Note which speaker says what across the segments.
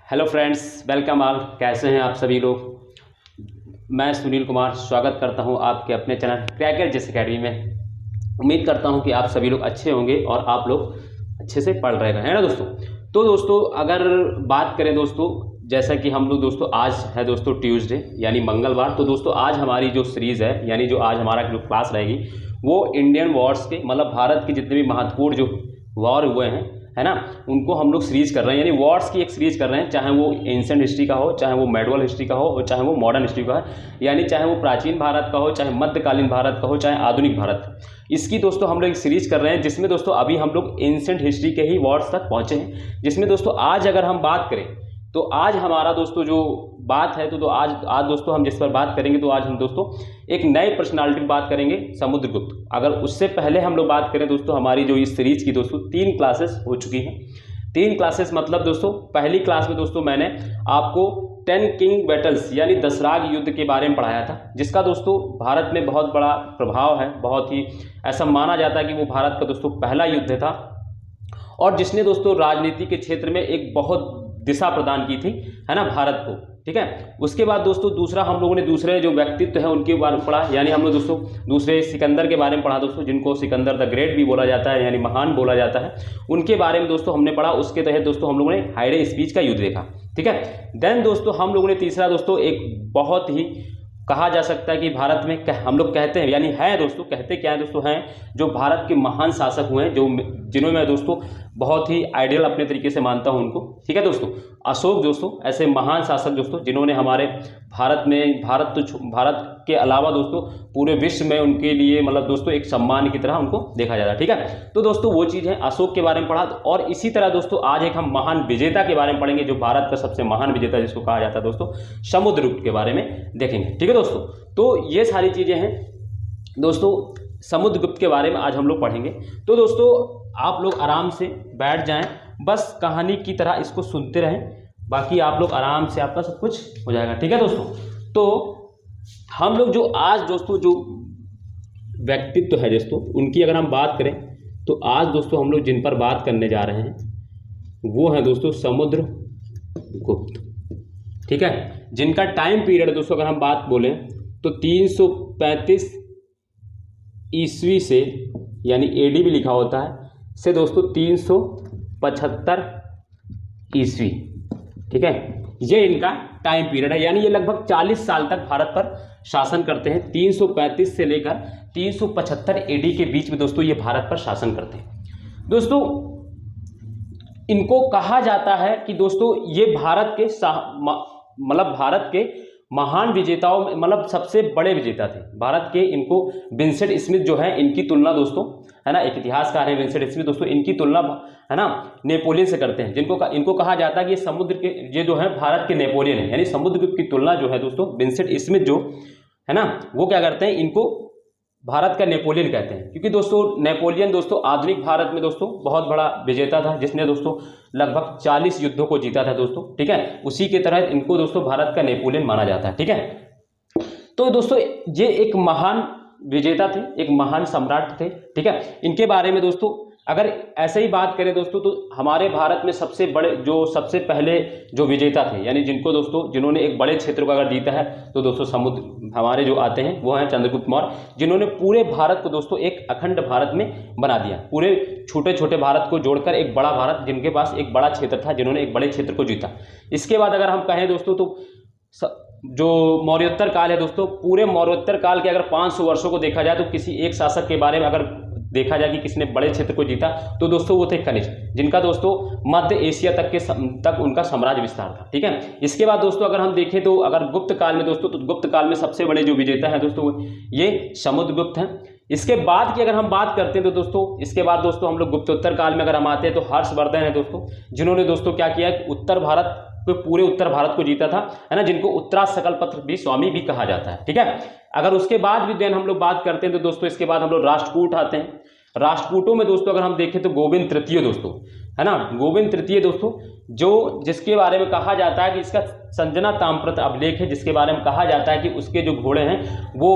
Speaker 1: Hello friends, welcome all. कैसे हैं आप सभी लोग। मैं सुनील कुमार स्वागत करता हूं आपके अपने चैनल क्रैकर जेस एकेडमी में। उम्मीद करता हूं कि आप सभी लोग अच्छे होंगे और आप लोग अच्छे से पढ़ रहे हैं ना दोस्तों। तो दोस्तों अगर बात करें दोस्तों, जैसा कि हम लोग दोस्तों आज है दोस्तों ट्यूसडे यानी मंगलवार। तो दोस्तों आज हमारी जो सीरीज़ है यानी जो आज हमारा जो क्लास रहेगी वो इंडियन वॉर्स के मतलब भारत के जितने भी महत्वपूर्ण जो वॉर हुए हैं है ना, उनको हम लोग सीरीज कर रहे हैं यानी वॉर्स की एक सीरीज कर रहे हैं। चाहे वो एंशिएंट हिस्ट्री का हो, चाहे वो मेडिवल हिस्ट्री का हो और चाहे वो मॉडर्न हिस्ट्री का है, यानी चाहे वो प्राचीन भारत का हो, चाहे मध्यकालीन भारत का हो, चाहे आधुनिक भारत। इसकी दोस्तों हम लोग एक सीरीज कर रहे हैं जिसमें दोस्तों अभी हम लोग एंशिएंट हिस्ट्री के ही वॉर्स तक पहुंचे हैं। जिसमें दोस्तों आज अगर हम बात करें तो आज हमारा दोस्तों जो बात है तो आज दोस्तों हम जिस पर बात करेंगे तो आज हम दोस्तों एक नए पर्सनालिटी पर बात करेंगे, समुद्रगुप्त। अगर उससे पहले हम लोग बात करें दोस्तों, हमारी जो इस सीरीज की दोस्तों 3 क्लासेस हो चुकी हैं। 3 क्लासेस मतलब दोस्तों पहली क्लास में दोस्तों मैंने आपको 10 किंग बैटल्स यानी दशराग युद्ध के बारे में पढ़ाया था, जिसका दोस्तों भारत में बहुत बड़ा प्रभाव है। बहुत ही ऐसा माना जाता है कि वो भारत का दोस्तों पहला युद्ध था और जिसने दोस्तों राजनीति के क्षेत्र में एक बहुत दिशा प्रदान की थी, है ना, भारत को। ठीक है। उसके बाद दोस्तों दूसरा हम लोगों ने दूसरे जो व्यक्तित्व हैं उनके बारे में पढ़ा, यानी हम लोग दोस्तों दूसरे सिकंदर के बारे में पढ़ा दोस्तों, जिनको सिकंदर द ग्रेट भी बोला जाता है यानी महान बोला जाता है। उनके बारे में दोस्तों हमने पढ़ा। उसके तहत दोस्तों हम लोगों ने हाइडे स्पीच का युद्ध देखा। ठीक है। देन दोस्तों हम लोगों ने तीसरा दोस्तों एक बहुत ही कहा जा सकता है कि भारत में हम लोग कहते हैं यानी है दोस्तों, कहते क्या है दोस्तों, हैं जो भारत के महान शासक हुए हैं, जो जिन्हों में दोस्तों बहुत ही आइडियल अपने तरीके से मानता हूं उनको। ठीक है दोस्तों, अशोक दोस्तों ऐसे महान शासक दोस्तों जिन्होंने हमारे भारत के अलावा दोस्तों पूरे विश्व में उनके लिए मतलब दोस्तों एक सम्मान की तरह उनको देखा जाता है। ठीक है। तो दोस्तों वो चीज़ है, अशोक के बारे में पढ़ा। और इसी तरह दोस्तों आज एक हम महान विजेता के बारे में पढ़ेंगे, जो भारत का सबसे महान विजेता जिसको कहा जाता है दोस्तों, समुद्रगुप्त के बारे में देखेंगे। ठीक है दोस्तों, तो ये सारी चीज़ें हैं दोस्तों, समुद्रगुप्त के बारे में आज हम लोग पढ़ेंगे। तो दोस्तों आप लोग आराम से बैठ जाएं, बस कहानी की तरह इसको सुनते रहें, बाकी आप लोग आराम से आपका सब कुछ हो जाएगा। ठीक है दोस्तों। तो हम लोग जो आज दोस्तों जो व्यक्तित्व है दोस्तों उनकी अगर हम बात करें तो आज दोस्तों हम लोग जिन पर बात करने जा रहे हैं वो है दोस्तों समुद्रगुप्त। ठीक है। जिनका टाइम पीरियड दोस्तों अगर हम बात बोलें तो 335 ईस्वी से यानी एडी भी लिखा होता है से दोस्तों 375 ईस्वी। ठीक है, ये इनका टाइम पीरियड है, यानी ये लगभग 40 साल तक भारत पर शासन करते हैं। 335 से लेकर 375 एडी के बीच में दोस्तों ये भारत पर शासन करते हैं। दोस्तों इनको कहा जाता है कि दोस्तों ये भारत के मतलब भारत के महान विजेताओं में मतलब सबसे बड़े विजेता थे भारत के। इनको विंसेंट स्मिथ जो है इनकी तुलना दोस्तों, है ना, एक इतिहासकार है विंसेंट स्मिथ दोस्तों, इनकी तुलना है ना नेपोलियन से करते हैं, इनको कहा जाता है कि ये समुद्र के ये जो है भारत के नेपोलियन है। यानी समुद्रगुप्त की तुलना जो है दोस्तों विंसेंट स्मिथ जो है ना वो क्या करते हैं, इनको भारत का नेपोलियन कहते हैं, क्योंकि दोस्तों नेपोलियन दोस्तों आधुनिक भारत में दोस्तों बहुत बड़ा विजेता था, जिसने दोस्तों लगभग 40 युद्धों को जीता था दोस्तों। ठीक है, उसी के तरह इनको दोस्तों भारत का नेपोलियन माना जाता है। ठीक है। तो दोस्तों ये एक महान विजेता थे, एक महान सम्राट थे। ठीक है। इनके बारे में दोस्तों अगर ऐसे ही बात करें दोस्तों तो हमारे भारत में सबसे पहले जो विजेता थे यानी जिनको दोस्तों जिन्होंने एक बड़े क्षेत्र को अगर जीता है तो दोस्तों समुद्र हमारे जो आते हैं वो हैं चंद्रगुप्त मौर्य, जिन्होंने पूरे भारत को दोस्तों एक अखंड भारत में बना दिया। पूरे छोटे छोटे भारत को जोड़कर एक बड़ा भारत, जिनके पास एक बड़ा क्षेत्र था, जिन्होंने एक बड़े क्षेत्र को जीता। इसके बाद अगर हम कहें दोस्तों तो जो मौर्योत्तर काल है दोस्तों, पूरे मौर्योत्तर काल के अगर 500 वर्षों को देखा जाए तो किसी एक शासक के बारे में अगर देखा जाए कि किसने बड़े क्षेत्र को जीता तो दोस्तों वो थे कनिष्क, जिनका दोस्तों मध्य एशिया तक उनका साम्राज्य विस्तार था। ठीक है। इसके बाद दोस्तों अगर हम देखें तो अगर गुप्त काल में दोस्तों तो गुप्त काल में सबसे बड़े जो विजेता हैं दोस्तों ये समुद्रगुप्त हैं। इसके बाद की अगर हम बात करते हैं तो दोस्तों इसके बाद दोस्तों हम लोग गुप्तोत्तर काल में अगर हम आते हैं तो हर्षवर्धन है दोस्तों, जिन्होंने दोस्तों क्या किया कि उत्तर भारत पूरे उत्तर भारत को जीता था, है ना, जिनको उत्तरा सकल पत्र भी स्वामी भी कहा जाता है। ठीक है। अगर उसके बाद भी देन हम लोग बात करते हैं तो दोस्तों इसके बाद हम लोग राष्ट्रकूट आते हैं। राष्ट्रकूटों में दोस्तों अगर हम देखें तो गोविंद तृतीय दोस्तों, है ना, गोविंद तृतीय दोस्तों जो जिसके बारे में कहा जाता है कि इसका संजना ताम्रपत्र अभिलेख है, जिसके बारे में कहा जाता है कि उसके जो घोड़े हैं वो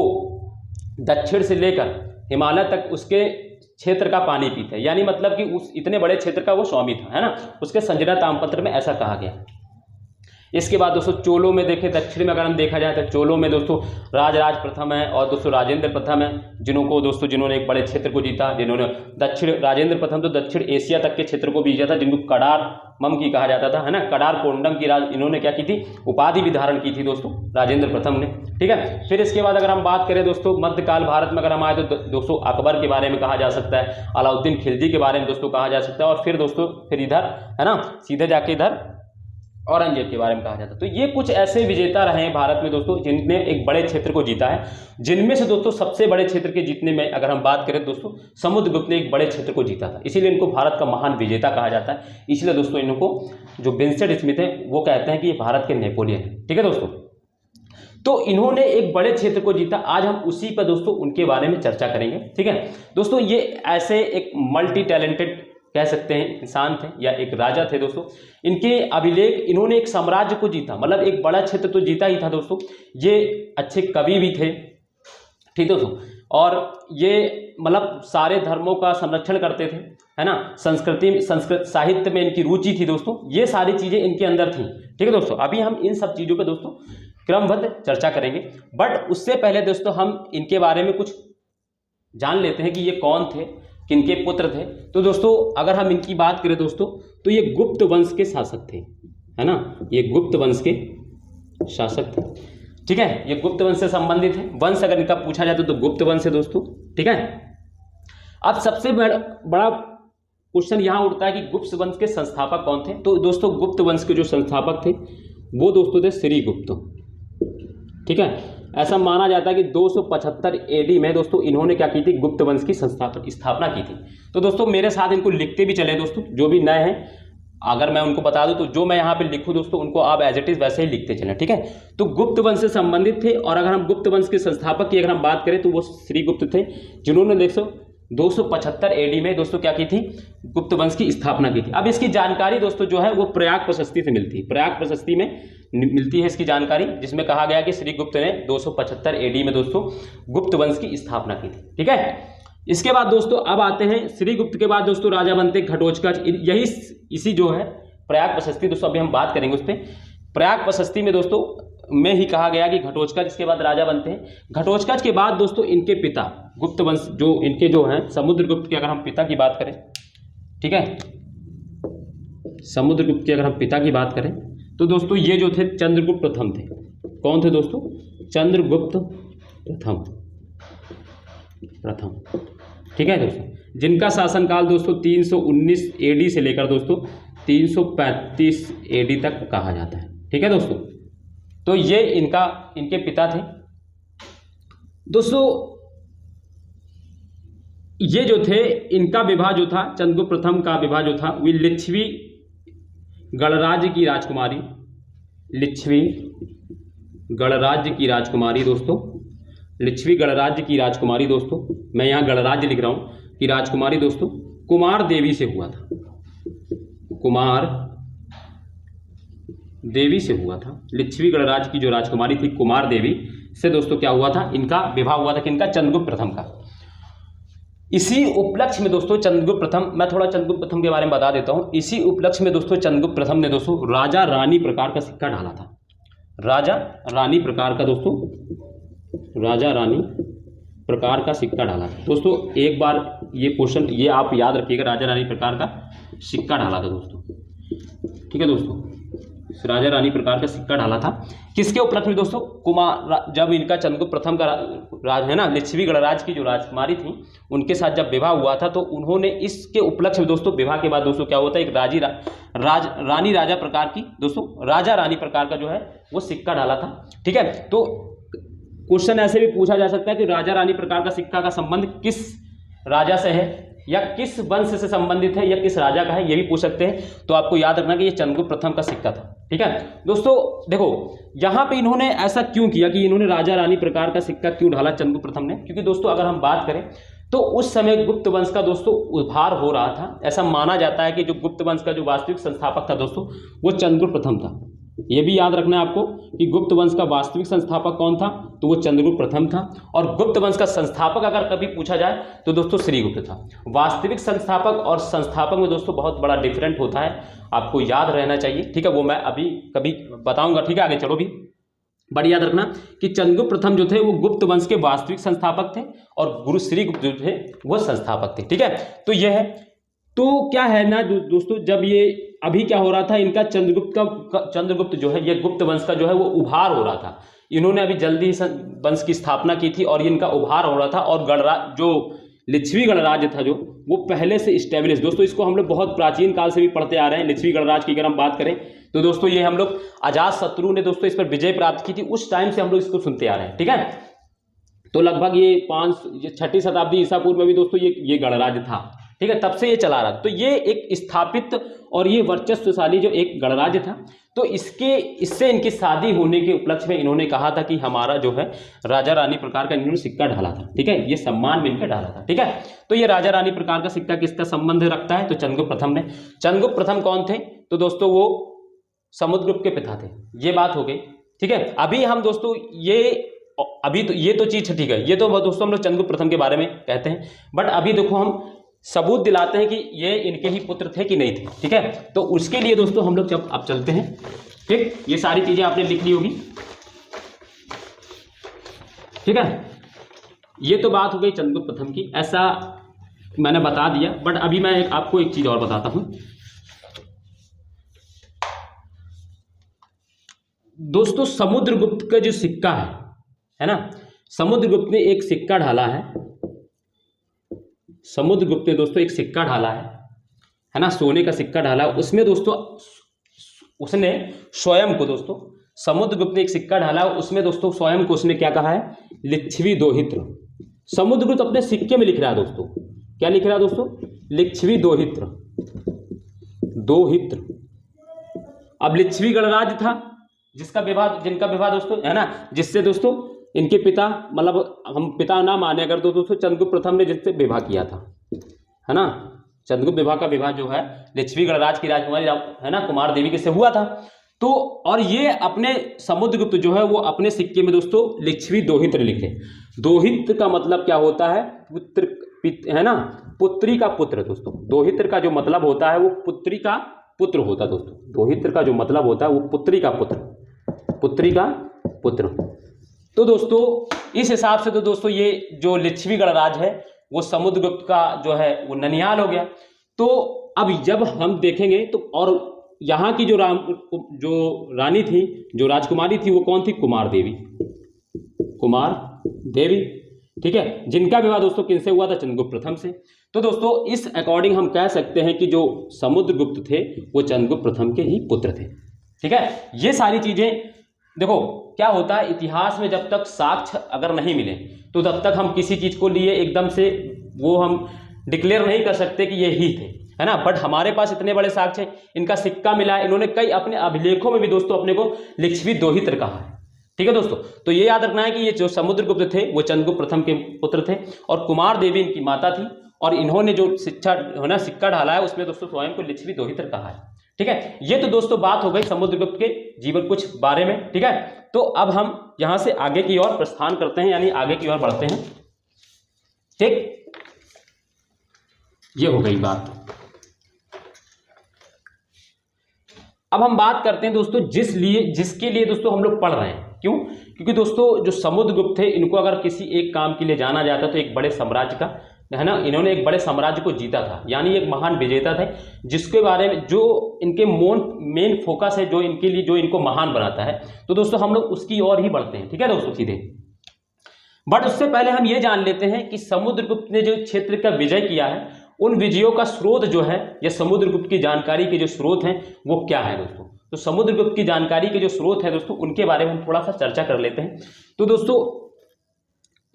Speaker 1: दक्षिण से लेकर हिमालय तक उसके क्षेत्र का पानी पीते हैं, यानी मतलब कि उस इतने बड़े क्षेत्र का वो स्वामी था, है ना, उसके संजना ताम्रपत्र में ऐसा कहा गया। इसके बाद दोस्तों चोलों में देखें, दक्षिण में अगर हम देखा जाए तो चोलों में दोस्तों राजराज प्रथम है और दोस्तों राजेंद्र प्रथम है, जिन्होंने एक बड़े क्षेत्र को जीता, जिन्होंने राजेंद्र प्रथम तो दक्षिण एशिया तक के क्षेत्र को भी जीता, जिनको कडार ममकी कहा जाता था, है ना, कडार कोंडम की इन्होंने क्या की थी, उपाधि भी धारण की थी दोस्तों राजेंद्र प्रथम ने। ठीक है, फिर इसके बाद अगर हम बात करें दोस्तों मध्यकाल भारत में अगर हम आए तो दोस्तों अकबर के बारे में कहा जा सकता है, अलाउद्दीन खिलजी के बारे में दोस्तों कहा जा सकता है, और फिर दोस्तों फिर इधर, है ना, सीधे जाके इधर औरंगजेब के बारे में कहा जाता है। तो ये कुछ ऐसे विजेता रहे हैं भारत में दोस्तों जिनने एक बड़े क्षेत्र को जीता है, जिनमें से दोस्तों सबसे बड़े क्षेत्र के जीतने में अगर हम बात करें दोस्तों समुद्रगुप्त ने एक बड़े क्षेत्र को जीता था, इसीलिए इनको भारत का महान विजेता कहा जाता है। इसलिए दोस्तों इनको जो विंसेंट स्मिथ है वो कहते हैं कि ये भारत के नेपोलियन है। ठीक है दोस्तों, तो इन्होंने एक बड़े क्षेत्र को जीता, आज हम उसी पर दोस्तों उनके बारे में चर्चा करेंगे। ठीक है दोस्तों, ये ऐसे एक मल्टी टैलेंटेड कह सकते हैं इंसान थे या एक राजा थे दोस्तों। इनके अभिलेख, इन्होंने एक साम्राज्य को जीता, मतलब एक बड़ा क्षेत्र तो जीता ही था दोस्तों। ये अच्छे कवि भी थे, ठीक दोस्तों, और ये मतलब सारे धर्मों का संरक्षण करते थे, है ना, संस्कृत साहित्य में इनकी रुचि थी दोस्तों, ये सारी चीज़ें इनके अंदर थी। ठीक है दोस्तों, अभी हम इन सब चीज़ों पर दोस्तों क्रमबद्ध चर्चा करेंगे, बट उससे पहले दोस्तों हम इनके बारे में कुछ जान लेते हैं कि ये कौन थे, किनके पुत्र थे। तो दोस्तों अगर हम इनकी बात करें दोस्तों तो ये गुप्त वंश के शासक थे, है ना, ये गुप्त वंश के शासक थे। ठीक है, ये गुप्त वंश से संबंधित है, वंश अगर इनका पूछा जाए तो गुप्त वंश है दोस्तों। ठीक है, अब सबसे बड़ा क्वेश्चन यहाँ उठता है कि गुप्त वंश के संस्थापक कौन थे। तो दोस्तों गुप्त वंश के जो संस्थापक थे वो दोस्तों थे श्रीगुप्त। ठीक है, ऐसा माना जाता है कि 275 एडी में दोस्तों इन्होंने क्या की थी, गुप्त वंश की स्थापना की थी। तो दोस्तों मेरे साथ इनको लिखते भी चले दोस्तों, जो भी नए हैं अगर मैं उनको बता दूं तो जो मैं यहाँ पे लिखूं दोस्तों उनको आप एज इट इज वैसे ही लिखते चलें। ठीक है, तो गुप्त वंश से संबंधित थे, और अगर हम गुप्त वंश के संस्थापक की अगर हम बात करें तो वो श्रीगुप्त थे, जिन्होंने देखो 275 एडी में दोस्तों क्या की थी, गुप्त वंश की स्थापना की थी। अब इसकी जानकारी दोस्तों जो है वो प्रयाग प्रशस्ति से मिलती है, प्रयाग प्रशस्ति में मिलती है इसकी जानकारी, जिसमें कहा गया कि श्रीगुप्त ने 275 एडी में दोस्तों गुप्त वंश की स्थापना की थी। ठीक है, इसके बाद दोस्तों अब आते हैं श्रीगुप्त के बाद दोस्तों राजा बनते घटोत्कच, यही इसी जो है प्रयाग प्रशस्ति दोस्तों अभी हम बात करेंगे उस पर। प्रयाग प्रशस्ति में दोस्तों में ही कहा गया कि घटोत्कच इसके बाद राजा बनते हैं। घटोत्कच के बाद दोस्तों इनके पिता गुप्त वंश जो इनके जो हैं समुद्रगुप्त के अगर हम पिता की बात करें, ठीक है, समुद्रगुप्त के अगर हम पिता की बात करें तो दोस्तों ये जो थे चंद्रगुप्त प्रथम थे। कौन थे दोस्तों, चंद्रगुप्त प्रथम। ठीक है दोस्तों, जिनका शासनकाल दोस्तों 319 एडी से लेकर दोस्तों 335 एडी तक कहा जाता है। ठीक है दोस्तों, तो ये इनके पिता थे दोस्तों। ये जो थे इनका विवाह जो था, चंद्रगुप्त प्रथम का विवाह जो था वो लिच्छवी गणराज्य की राजकुमारी, लिच्छवी गणराज्य की राजकुमारी दोस्तों, लिच्छवी गणराज्य की राजकुमारी दोस्तों, मैं यहाँ गणराज्य लिख रहा हूँ कि राजकुमारी दोस्तों कुमार देवी से हुआ था, कुमार देवी से हुआ था। लिच्छवी गणराज्य की जो राजकुमारी थी कुमार देवी से दोस्तों क्या हुआ था, इनका विवाह हुआ था किनका, चंद्रगुप्त प्रथम का। इसी उपलक्ष्य में दोस्तों चंद्रगुप्त प्रथम, मैं थोड़ा चंद्रगुप्त प्रथम के बारे में बता देता हूँ। इसी उपलक्ष्य में दोस्तों चंद्रगुप्त प्रथम ने दोस्तों राजा रानी प्रकार का सिक्का ढाला था, राजा रानी प्रकार का दोस्तों, राजा रानी प्रकार का सिक्का डाला था दोस्तों। एक बार ये क्वेश्चन ये आप याद रखिएगा, राजा रानी प्रकार का सिक्का डाला था दोस्तों। ठीक है दोस्तों, राजा रानी प्रकार का सिक्का डाला था किसके उपलक्ष्य में दोस्तों, कुमार, जब इनका चंद्रगुप्त प्रथम का राज है ना, लिच्छवी गणराज्य की जो राजकुमारी थी उनके साथ जब विवाह हुआ था तो उन्होंने इसके उपलक्ष्य में दोस्तों विवाह के बाद दोस्तों क्या होता है, एक रानी राजा प्रकार की दोस्तों, राजा रानी प्रकार का जो है वो सिक्का डाला था। ठीक है, तो क्वेश्चन ऐसे भी पूछा जा सकता है कि राजा रानी प्रकार का सिक्का का संबंध किस राजा से है या किस वंश से संबंधित है या किस राजा का है, ये भी पूछ सकते हैं। तो आपको याद रखना कि ये चंद्रगुप्त प्रथम का सिक्का था। ठीक है दोस्तों, देखो यहाँ पे इन्होंने ऐसा क्यों किया कि इन्होंने राजा रानी प्रकार का सिक्का क्यों ढाला चंद्रगुप्त प्रथम ने, क्योंकि दोस्तों अगर हम बात करें तो उस समय गुप्त वंश का दोस्तों उद्धार हो रहा था। ऐसा माना जाता है कि जो गुप्त वंश का जो वास्तविक संस्थापक था दोस्तों वो चंद्रगुप्त प्रथम था। ये भी याद रखना है आपको कि गुप्त वंश का वास्तविक संस्थापक कौन था, तो वो चंद्रगुप्त प्रथम था। और गुप्त वंश का संस्थापक अगर कभी पूछा जाए तो दोस्तों श्रीगुप्त था। वास्तविक संस्थापक और संस्थापक में दोस्तों बहुत बड़ा डिफरेंट होता है, आपको याद रहना चाहिए, ठीक है। वो मैं अभी कभी बताऊंगा, ठीक है। आगे चलो भी, बड़ी याद रखना कि चंद्रगुप्त प्रथम जो थे वो गुप्त वंश के वास्तविक संस्थापक थे और गुरु श्रीगुप्त जो थे वो संस्थापक थे, ठीक है। तो यह है, तो क्या है ना दोस्तों, जब ये अभी क्या हो रहा था, इनका चंद्रगुप्त जो है, ये गुप्त वंश का जो है वो उभार हो रहा था। इन्होंने अभी जल्दी ही वंश की स्थापना की थी और इनका उभार हो रहा था। और गणराज जो लिच्छवी गणराज्य था जो, वो पहले से स्टेब्लिश, दोस्तों इसको हम लोग बहुत प्राचीन काल से भी पढ़ते आ रहे हैं। लिच्छवी गणराज्य की अगर हम बात करें तो दोस्तों ये हम लोग अजात शत्रु ने दोस्तों इस पर विजय प्राप्त की थी, उस टाइम से हम लोग इसको सुनते आ रहे हैं, ठीक है। तो लगभग ये 6वीं शताब्दी ईसा पूर्व में भी दोस्तों ये गणराज्य था, ठीक है। तब से ये चला रहा था। तो ये एक स्थापित और ये वर्चस्वशाली जो एक गणराज्य था। तो इससे इनकी शादी होने के उपलक्ष्य में इन्होंने कहा था कि हमारा जो है राजा रानी प्रकार का इन्होंने सिक्का ढाला था, ठीक है। ये सम्मान में इनका डाला था, ठीक है। तो ये राजा रानी प्रकार का सिक्का किसका संबंध रखता है, तो चंद्रगुप्त प्रथम ने। चंद्रगुप्त प्रथम कौन थे, तो दोस्तों वो समुद्रगुप्त के पिता थे। ये बात हो गई, ठीक है। अभी हम दोस्तों अभी तो ये तो चीज ठीक है, ये तो दोस्तों हम लोग चंद्रगुप्त प्रथम के बारे में कहते हैं। बट अभी देखो हम सबूत दिलाते हैं कि ये इनके ही पुत्र थे कि नहीं थे, ठीक है। तो उसके लिए दोस्तों हम लोग जब अब चलते हैं, ठीक, ये सारी चीजें आपने लिख ली होगी, ठीक है। ये तो बात हो गई चंद्रगुप्त प्रथम की, ऐसा मैंने बता दिया। बट अभी मैं आपको एक चीज और बताता हूं दोस्तों। समुद्रगुप्त का जो सिक्का है ना, समुद्रगुप्त ने एक सिक्का ढाला है। समुद्रगुप्त ने दोस्तों एक सिक्का ढाला है ना, सोने का सिक्का ढाला। उसमें दोस्तों उसने स्वयं को, दोस्तों समुद्रगुप्त ने एक सिक्का ढाला, उसमें दोस्तों स्वयं को उसने क्या कहा है, लिच्छवी दोहित्र। समुद्रगुप्त अपने सिक्के में लिख रहा है दोस्तों, क्या लिख रहा है दोस्तों, लिच्छवी दोहित्र, दोहित्र। अब लिच्छवी गणराज्य था जिनका विवाह दोस्तों है ना, जिससे दोस्तों इनके पिता, मतलब हम पिता ना माने अगर, तो दोस्तों चंद्रगुप्त प्रथम ने जिससे विवाह किया था, है ना। चंद्रगुप्त का विवाह जो है लिच्छवी गणराज्य की राजकुमारी है ना कुमार देवी के से हुआ था। तो और ये अपने समुद्रगुप्त जो है वो अपने सिक्के में दोस्तों लिच्छवी दोहित्र लिखे। दोहित्र का मतलब क्या होता है, पुत्र है ना, पुत्री का पुत्र। दोस्तों दोहित्र का जो मतलब होता है वो पुत्री का पुत्र होता है। दोस्तों दोहित्र का जो मतलब होता है वो पुत्री का पुत्र, पुत्री का पुत्र। तो दोस्तों इस हिसाब से तो दोस्तों ये जो लिच्छवी गणराज्य है वो समुद्रगुप्त का जो है वो ननिहाल हो गया। तो अब जब हम देखेंगे तो, और यहाँ की जो रानी थी, जो राजकुमारी थी, वो कौन थी, कुमार देवी, कुमार देवी, ठीक है, जिनका विवाह दोस्तों किनसे हुआ था, चंद्रगुप्त प्रथम से। तो दोस्तों इस अकॉर्डिंग हम कह सकते हैं कि जो समुद्रगुप्त थे वो चंद्रगुप्त प्रथम के ही पुत्र थे, ठीक है। ये सारी चीजें देखो क्या होता है, इतिहास में जब तक साक्ष्य अगर नहीं मिले तो तब तक हम किसी चीज को लिए एकदम से वो हम डिक्लेयर नहीं कर सकते कि ये ही थे, है ना। बट हमारे पास इतने बड़े साक्ष्य, इनका सिक्का मिला है, इन्होंने कई अपने अभिलेखों में भी दोस्तों अपने को लिच्छवी दोहित्र कहा है, ठीक है दोस्तों। तो ये याद रखना है कि ये जो समुद्रगुप्त थे वो चंद्रगुप्त प्रथम के पुत्र थे और कुमार देवी इनकी माता थी। और इन्होंने जो सिक्का ढाला है उसमें दोस्तों स्वयं को लिच्छवी दोहित्र कहा है, ठीक है। ये तो दोस्तों बात हो गई समुद्रगुप्त के जीवन कुछ बारे में, ठीक है। तो अब हम यहां से आगे की ओर प्रस्थान करते हैं, यानी आगे की ओर बढ़ते हैं, ठीक। ये हो गई बात। अब हम बात करते हैं दोस्तों जिसके लिए दोस्तों हम लोग पढ़ रहे हैं। क्यों? क्योंकि दोस्तों जो समुद्रगुप्त थे इनको अगर किसी एक काम के लिए जाना जाता तो एक बड़े साम्राज्य का, है ना, इन्होंने एक बड़े साम्राज्य को जीता था, यानी एक महान विजेता थे, जिसके बारे में जो इनके मेन फोकस है, जो इनके लिए जो इनको महान बनाता है। तो दोस्तों हम लोग उसकी ओर ही बढ़ते हैं, ठीक है दोस्तों, सीधे। बट उससे पहले हम ये जान लेते हैं कि समुद्रगुप्त ने जो क्षेत्र का विजय किया है उन विजयों का स्रोत जो है, या समुद्रगुप्त की जानकारी के जो स्रोत हैं वो क्या है दोस्तों। तो समुद्रगुप्त की जानकारी के जो स्रोत है दोस्तों उनके बारे में हम थोड़ा सा चर्चा कर लेते हैं। तो दोस्तों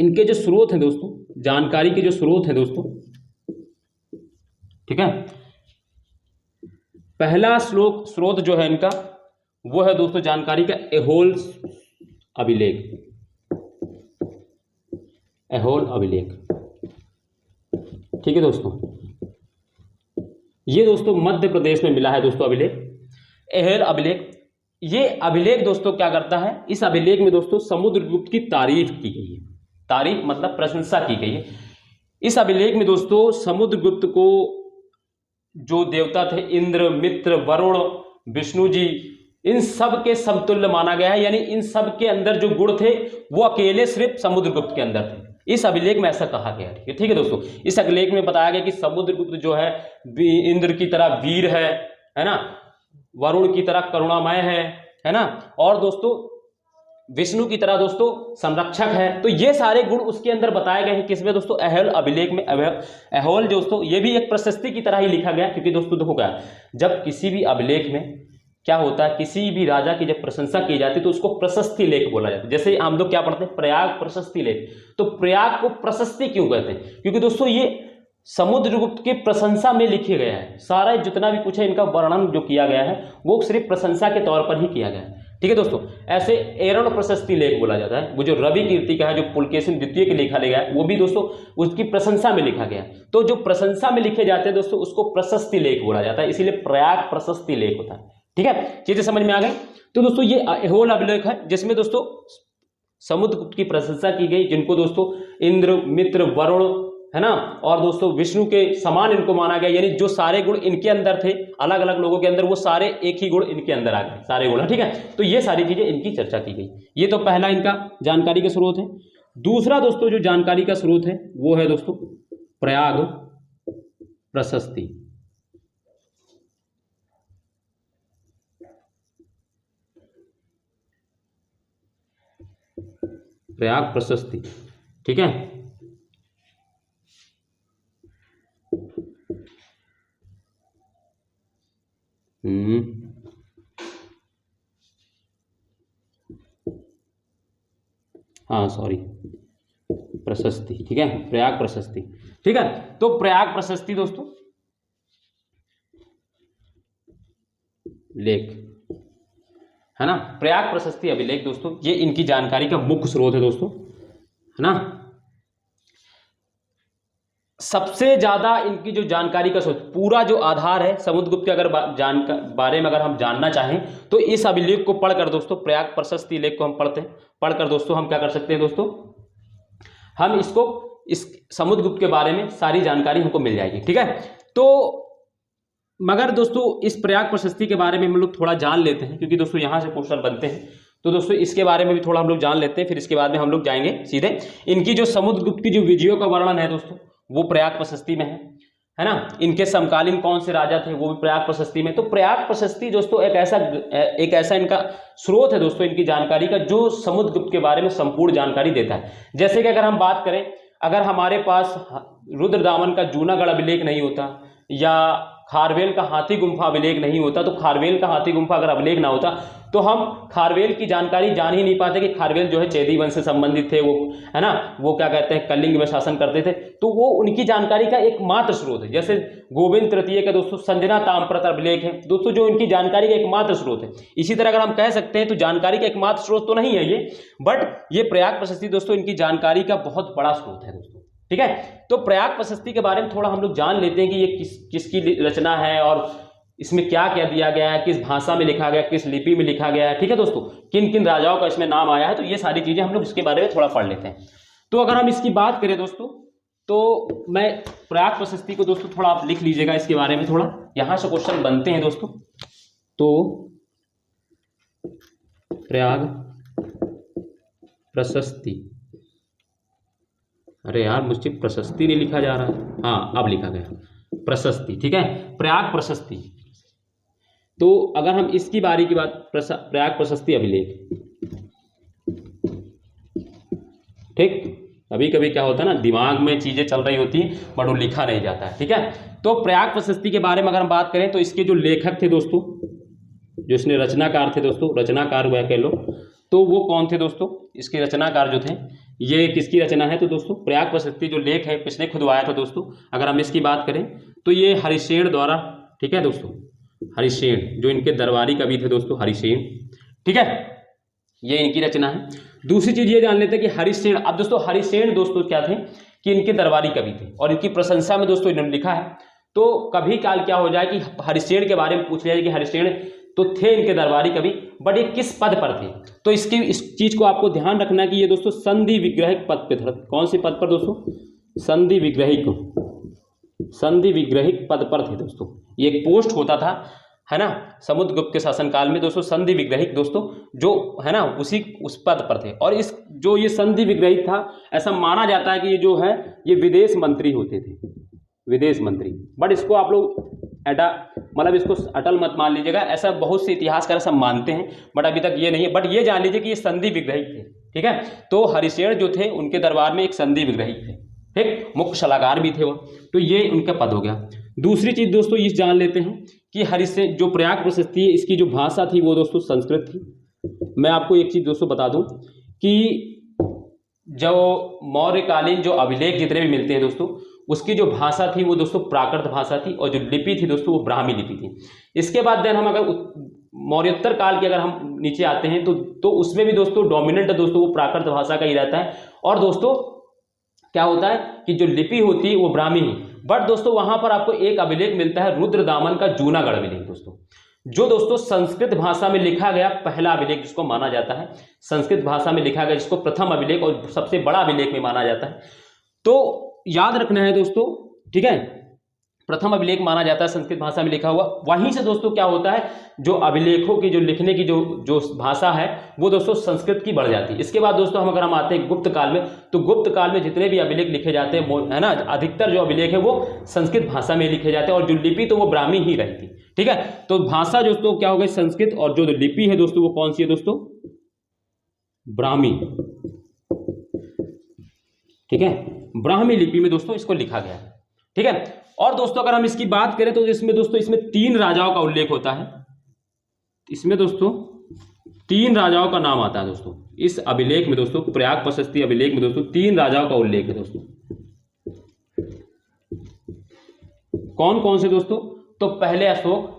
Speaker 1: इनके जो स्रोत हैं दोस्तों, जानकारी के जो स्रोत हैं दोस्तों, ठीक है, पहला स्रोत जो है इनका वो है दोस्तों जानकारी का एहोल अभिलेख, एहोल अभिलेख, ठीक है दोस्तों। ये दोस्तों मध्य प्रदेश में मिला है दोस्तों अभिलेख, एहोल अभिलेख। ये अभिलेख दोस्तों क्या करता है, इस अभिलेख में दोस्तों समुद्रगुप्त की तारीफ की गई है। तारीफ मतलब प्रशंसा की गई है। इस अभिलेख में दोस्तों समुद्रगुप्त को जो देवता थे इंद्र, मित्र, वरुण, विष्णु जी, इन सब के समतुल्य माना गया है। यानी इन सब के अंदर जो गुण थे वो अकेले सिर्फ समुद्रगुप्त के अंदर थे। इस अभिलेख में ऐसा कहा गया है। ठीक है दोस्तों, इस अभिलेख में बताया गया कि समुद्रगुप्त जो है इंद्र की तरह वीर है ना, वरुण की तरह करुणामय है ना, और दोस्तों विष्णु की तरह दोस्तों संरक्षक है। तो ये सारे गुण उसके अंदर बताए गए हैं। किसमें दोस्तों, ऐहोल अभिलेख में। ऐहोल दोस्तों ये भी एक प्रशस्ति की तरह ही लिखा गया, क्योंकि दोस्तों देखो क्या, जब किसी भी अभिलेख में क्या होता है, किसी भी राजा की जब प्रशंसा की जाती है तो उसको प्रशस्ति लेख बोला जाता है। जैसे हम लोग क्या पढ़ते हैं, प्रयाग प्रशस्ति लेख। तो प्रयाग को प्रशस्ति क्यों कहते हैं, क्योंकि दोस्तों ये समुद्रगुप्त की प्रशंसा में लिखे गया है। सारा जितना भी कुछ है इनका वर्णन जो किया गया है वो सिर्फ प्रशंसा के तौर पर ही किया गया है। ठीक है दोस्तों, ऐसे एरण प्रशस्ति लेख बोला जाता है। वो जो रवि कीर्ति का है, जो पुलकेशिन द्वितीय के लिखा गया है, वो भी दोस्तों उसकी प्रशंसा में लिखा गया है। तो जो प्रशंसा में लिखे जाते हैं दोस्तों उसको प्रशस्ति लेख बोला जाता है, इसीलिए प्रयाग प्रशस्ति लेख होता है। ठीक है, चीजें समझ में आ गई। तो दोस्तों ये ऐहोल अभिलेख है जिसमें दोस्तों समुद्रगुप्त की प्रशंसा की गई, जिनको दोस्तों इंद्र, मित्र, वरुण है ना, और दोस्तों विष्णु के समान इनको माना गया। यानी जो सारे गुण इनके अंदर थे अलग अलग लोगों के अंदर, वो सारे एक ही गुण इनके अंदर आ गए, सारे गुण। ठीक है, तो ये सारी चीजें इनकी चर्चा की गई। ये तो पहला इनका जानकारी का स्रोत है। दूसरा दोस्तों जो जानकारी का स्रोत है वो है दोस्तों प्रयाग प्रशस्ति। प्रयाग प्रशस्ति, ठीक है। हाँ सॉरी, प्रशस्ति, ठीक है, प्रयाग प्रशस्ति। ठीक है, तो प्रयाग प्रशस्ति दोस्तों लेख है ना, प्रयाग प्रशस्ति अभिलेख दोस्तों ये इनकी जानकारी का मुख्य स्रोत है दोस्तों, है ना। सबसे ज्यादा इनकी जो जानकारी का स्रोत, पूरा जो आधार है समुद्रगुप्त के अगर बारे में अगर हम जानना चाहें तो इस अभिलेख को पढ़कर दोस्तों, प्रयाग प्रशस्ति लेख को हम पढ़ते हैं, पढ़कर दोस्तों हम क्या कर सकते हैं दोस्तों, हम इसको इस समुद्रगुप्त के बारे में सारी जानकारी हमको मिल जाएगी। ठीक है, तो मगर दोस्तों इस प्रयाग प्रशस्ति के बारे में हम लोग थोड़ा जान लेते हैं, क्योंकि दोस्तों यहाँ से क्वेश्चन बनते हैं। तो दोस्तों इसके बारे में भी थोड़ा हम लोग जान लेते हैं, फिर इसके बाद में हम लोग जाएंगे सीधे इनकी जो समुद्रगुप्त की जो विजयों का वर्णन है दोस्तों वो प्रयाग प्रशस्ति में है ना। इनके समकालीन कौन से राजा थे वो भी प्रयाग प्रशस्ति में। तो प्रयाग प्रशस्ति दोस्तों एक ऐसा इनका स्रोत है दोस्तों इनकी जानकारी का, जो समुद्रगुप्त के बारे में संपूर्ण जानकारी देता है। जैसे कि अगर हम बात करें, अगर हमारे पास रुद्रदामन का जूनागढ़ अभिलेख नहीं होता, या खारवेल का हाथी गुम्फा अभिलेख नहीं होता, तो खारवेल का हाथी गुम्फा अगर अभिलेख ना होता तो हम खारवेल की जानकारी जान ही नहीं पाते कि खारवेल जो है चेदी वंश से संबंधित थे, वो है ना, वो क्या कहते हैं कलिंग में शासन करते थे। तो वो उनकी जानकारी का एकमात्र स्रोत है। जैसे गोविंद तृतीय का दोस्तों संजना ताम्रपत्र अभिलेख है दोस्तों, जो इनकी जानकारी का एकमात्र स्रोत है। इसी तरह अगर हम कह सकते हैं तो जानकारी का एकमात्र स्रोत तो नहीं है ये, बट ये प्रयाग प्रशस्ति दोस्तों इनकी जानकारी का बहुत बड़ा स्रोत है दोस्तों। ठीक है, तो प्रयाग प्रशस्ति के बारे में थोड़ा हम लोग जान लेते हैं कि ये किसकी रचना है और इसमें क्या क्या दिया गया है, किस भाषा में लिखा गया, किस लिपि में लिखा गया है। ठीक है दोस्तों, किन किन राजाओं का इसमें नाम आया है, तो ये सारी चीजें हम लोग इसके बारे में थोड़ा पढ़ लेते हैं। तो अगर हम इसकी बात करें दोस्तों, तो मैं प्रयाग प्रशस्ति को दोस्तों थोड़ा आप लिख लीजिएगा इसके बारे में, थोड़ा यहां से क्वेश्चन बनते हैं दोस्तों। तो प्रयाग प्रशस्ति, अरे यार मुझे प्रशस्ति नहीं लिखा जा रहा है, हाँ अब लिखा गया प्रशस्ति। ठीक है, प्रयाग प्रशस्ति। तो अगर हम इसकी बारी की बात, प्रयाग प्रशस्ति अभिलेख, ठीक, कभी कभी क्या होता है ना, दिमाग में चीजें चल रही होती हैं बट वो लिखा नहीं जाता है। ठीक है, तो प्रयाग प्रशस्ति के बारे में अगर हम बात करें तो इसके जो लेखक थे दोस्तों, जो इसने रचनाकार थे दोस्तों, रचनाकार वह कह लो, तो वो कौन थे दोस्तों, इसके रचनाकार जो थे, ये किसकी रचना है, तो दोस्तों प्रयाग प्रशस्ति जो लेख है किसने खुदवाया था दोस्तों, अगर हम इसकी बात करें तो ये हरिशेन द्वारा, ठीक है दोस्तों, हरिशेन जो इनके दरबारी कवि थे दोस्तों, हरिशेन। ठीक है, ये इनकी रचना है। दूसरी चीज ये जान लेते हैं कि हरिशेन, अब दोस्तों हरिशेन दोस्तों क्या थे कि इनके दरबारी कवि थे और इनकी प्रशंसा में दोस्तों इन्होंने लिखा है। तो कभी काल क्या हो जाए कि हरिशेन के बारे में पूछ लिया जाए कि हरिशेन तो थे इनके दरबारी कवि, बट ये किस पद पर थे? तो इस चीज को आपको ध्यान रखना है कि ये दोस्तों संधि विग्रहिक पद पे थे। कौन सी पद पर दोस्तों? संधि विग्रहिक पद पर थे दोस्तों। ये एक पोस्ट होता था, है ना, समुद्रगुप्त के शासनकाल में दोस्तों, संधि विग्रहिक दोस्तों जो है ना उस पद पर थे। और इस जो ये संधि विग्रहिक था, ऐसा माना जाता है कि ये जो है ये विदेश मंत्री होते थे, विदेश मंत्री। बट इसको आप लोग मतलब इसको अटल मत मान लीजिएगा, ऐसा बहुत से इतिहासकार सब मानते हैं, बट अभी तक ये नहीं है। बट ये जान लीजिए कि ये संधि विग्रहिक थे, ठीक है। तो हरिशेन जो थे उनके दरबार में एक संधि विग्रहिक थे, ठीक, मुख्य सलाहकार भी थे वो। तो ये उनका पद हो गया। दूसरी चीज दोस्तों ये जान लेते हैं कि हरिशेन जो प्रयाग प्रशस्ति है, इसकी जो भाषा थी वो दोस्तों संस्कृत थी। मैं आपको एक चीज दोस्तों बता दूं कि जो मौर्यकालीन जो अभिलेख जितने भी मिलते हैं दोस्तों, उसकी जो भाषा थी वो दोस्तों प्राकृत भाषा थी, और जो लिपि थी दोस्तों वो ब्राह्मी लिपि थी। इसके बाद देन हम अगर मौर्योत्तर काल के अगर हम नीचे आते हैं तो उसमें भी दोस्तों डोमिनेंट दोस्तों वो प्राकृत भाषा का ही रहता है। और दोस्तों क्या होता है कि जो लिपि होती है वो ब्राह्मी ही। बट दोस्तों वहां पर आपको एक अभिलेख मिलता है रुद्रदामन का जूनागढ़ अभिलेख दोस्तों, जो दोस्तों संस्कृत भाषा में लिखा गया पहला अभिलेख जिसको माना जाता है, संस्कृत भाषा में लिखा गया जिसको प्रथम अभिलेख और सबसे बड़ा अभिलेख में माना जाता है। तो याद रखना है दोस्तों, ठीक है, प्रथम अभिलेख माना जाता है संस्कृत भाषा में लिखा हुआ। वहीं से दोस्तों क्या होता है, जो अभिलेखों की जो लिखने की जो भाषा है वो दोस्तों संस्कृत की बढ़ जाती है। इसके बाद दोस्तों अगर हम आते हैं गुप्त काल में, तो गुप्त काल में जितने भी अभिलेख लिखे जाते हैं है ना, अधिकतर जो अभिलेख है वो संस्कृत भाषा में लिखे जाते हैं, और जो लिपि तो वो ब्राह्मी ही रहती, ठीक है। तो भाषा दोस्तों क्या हो गई संस्कृत, और जो लिपि है दोस्तों वो कौन सी है दोस्तों? ब्राह्मी, ठीक है, ब्राह्मी लिपि में दोस्तों इसको लिखा गया है, ठीक है। और दोस्तों अगर हम इसकी बात करें तो इसमें दोस्तों इसमें 3 राजाओं का उल्लेख होता है। इसमें दोस्तों 3 राजाओं का नाम आता है दोस्तों इस अभिलेख में दोस्तों, प्रयाग प्रशस्ति अभिलेख में दोस्तों 3 राजाओं का उल्लेख है दोस्तों। कौन कौन से दोस्तों? तो पहले अशोक,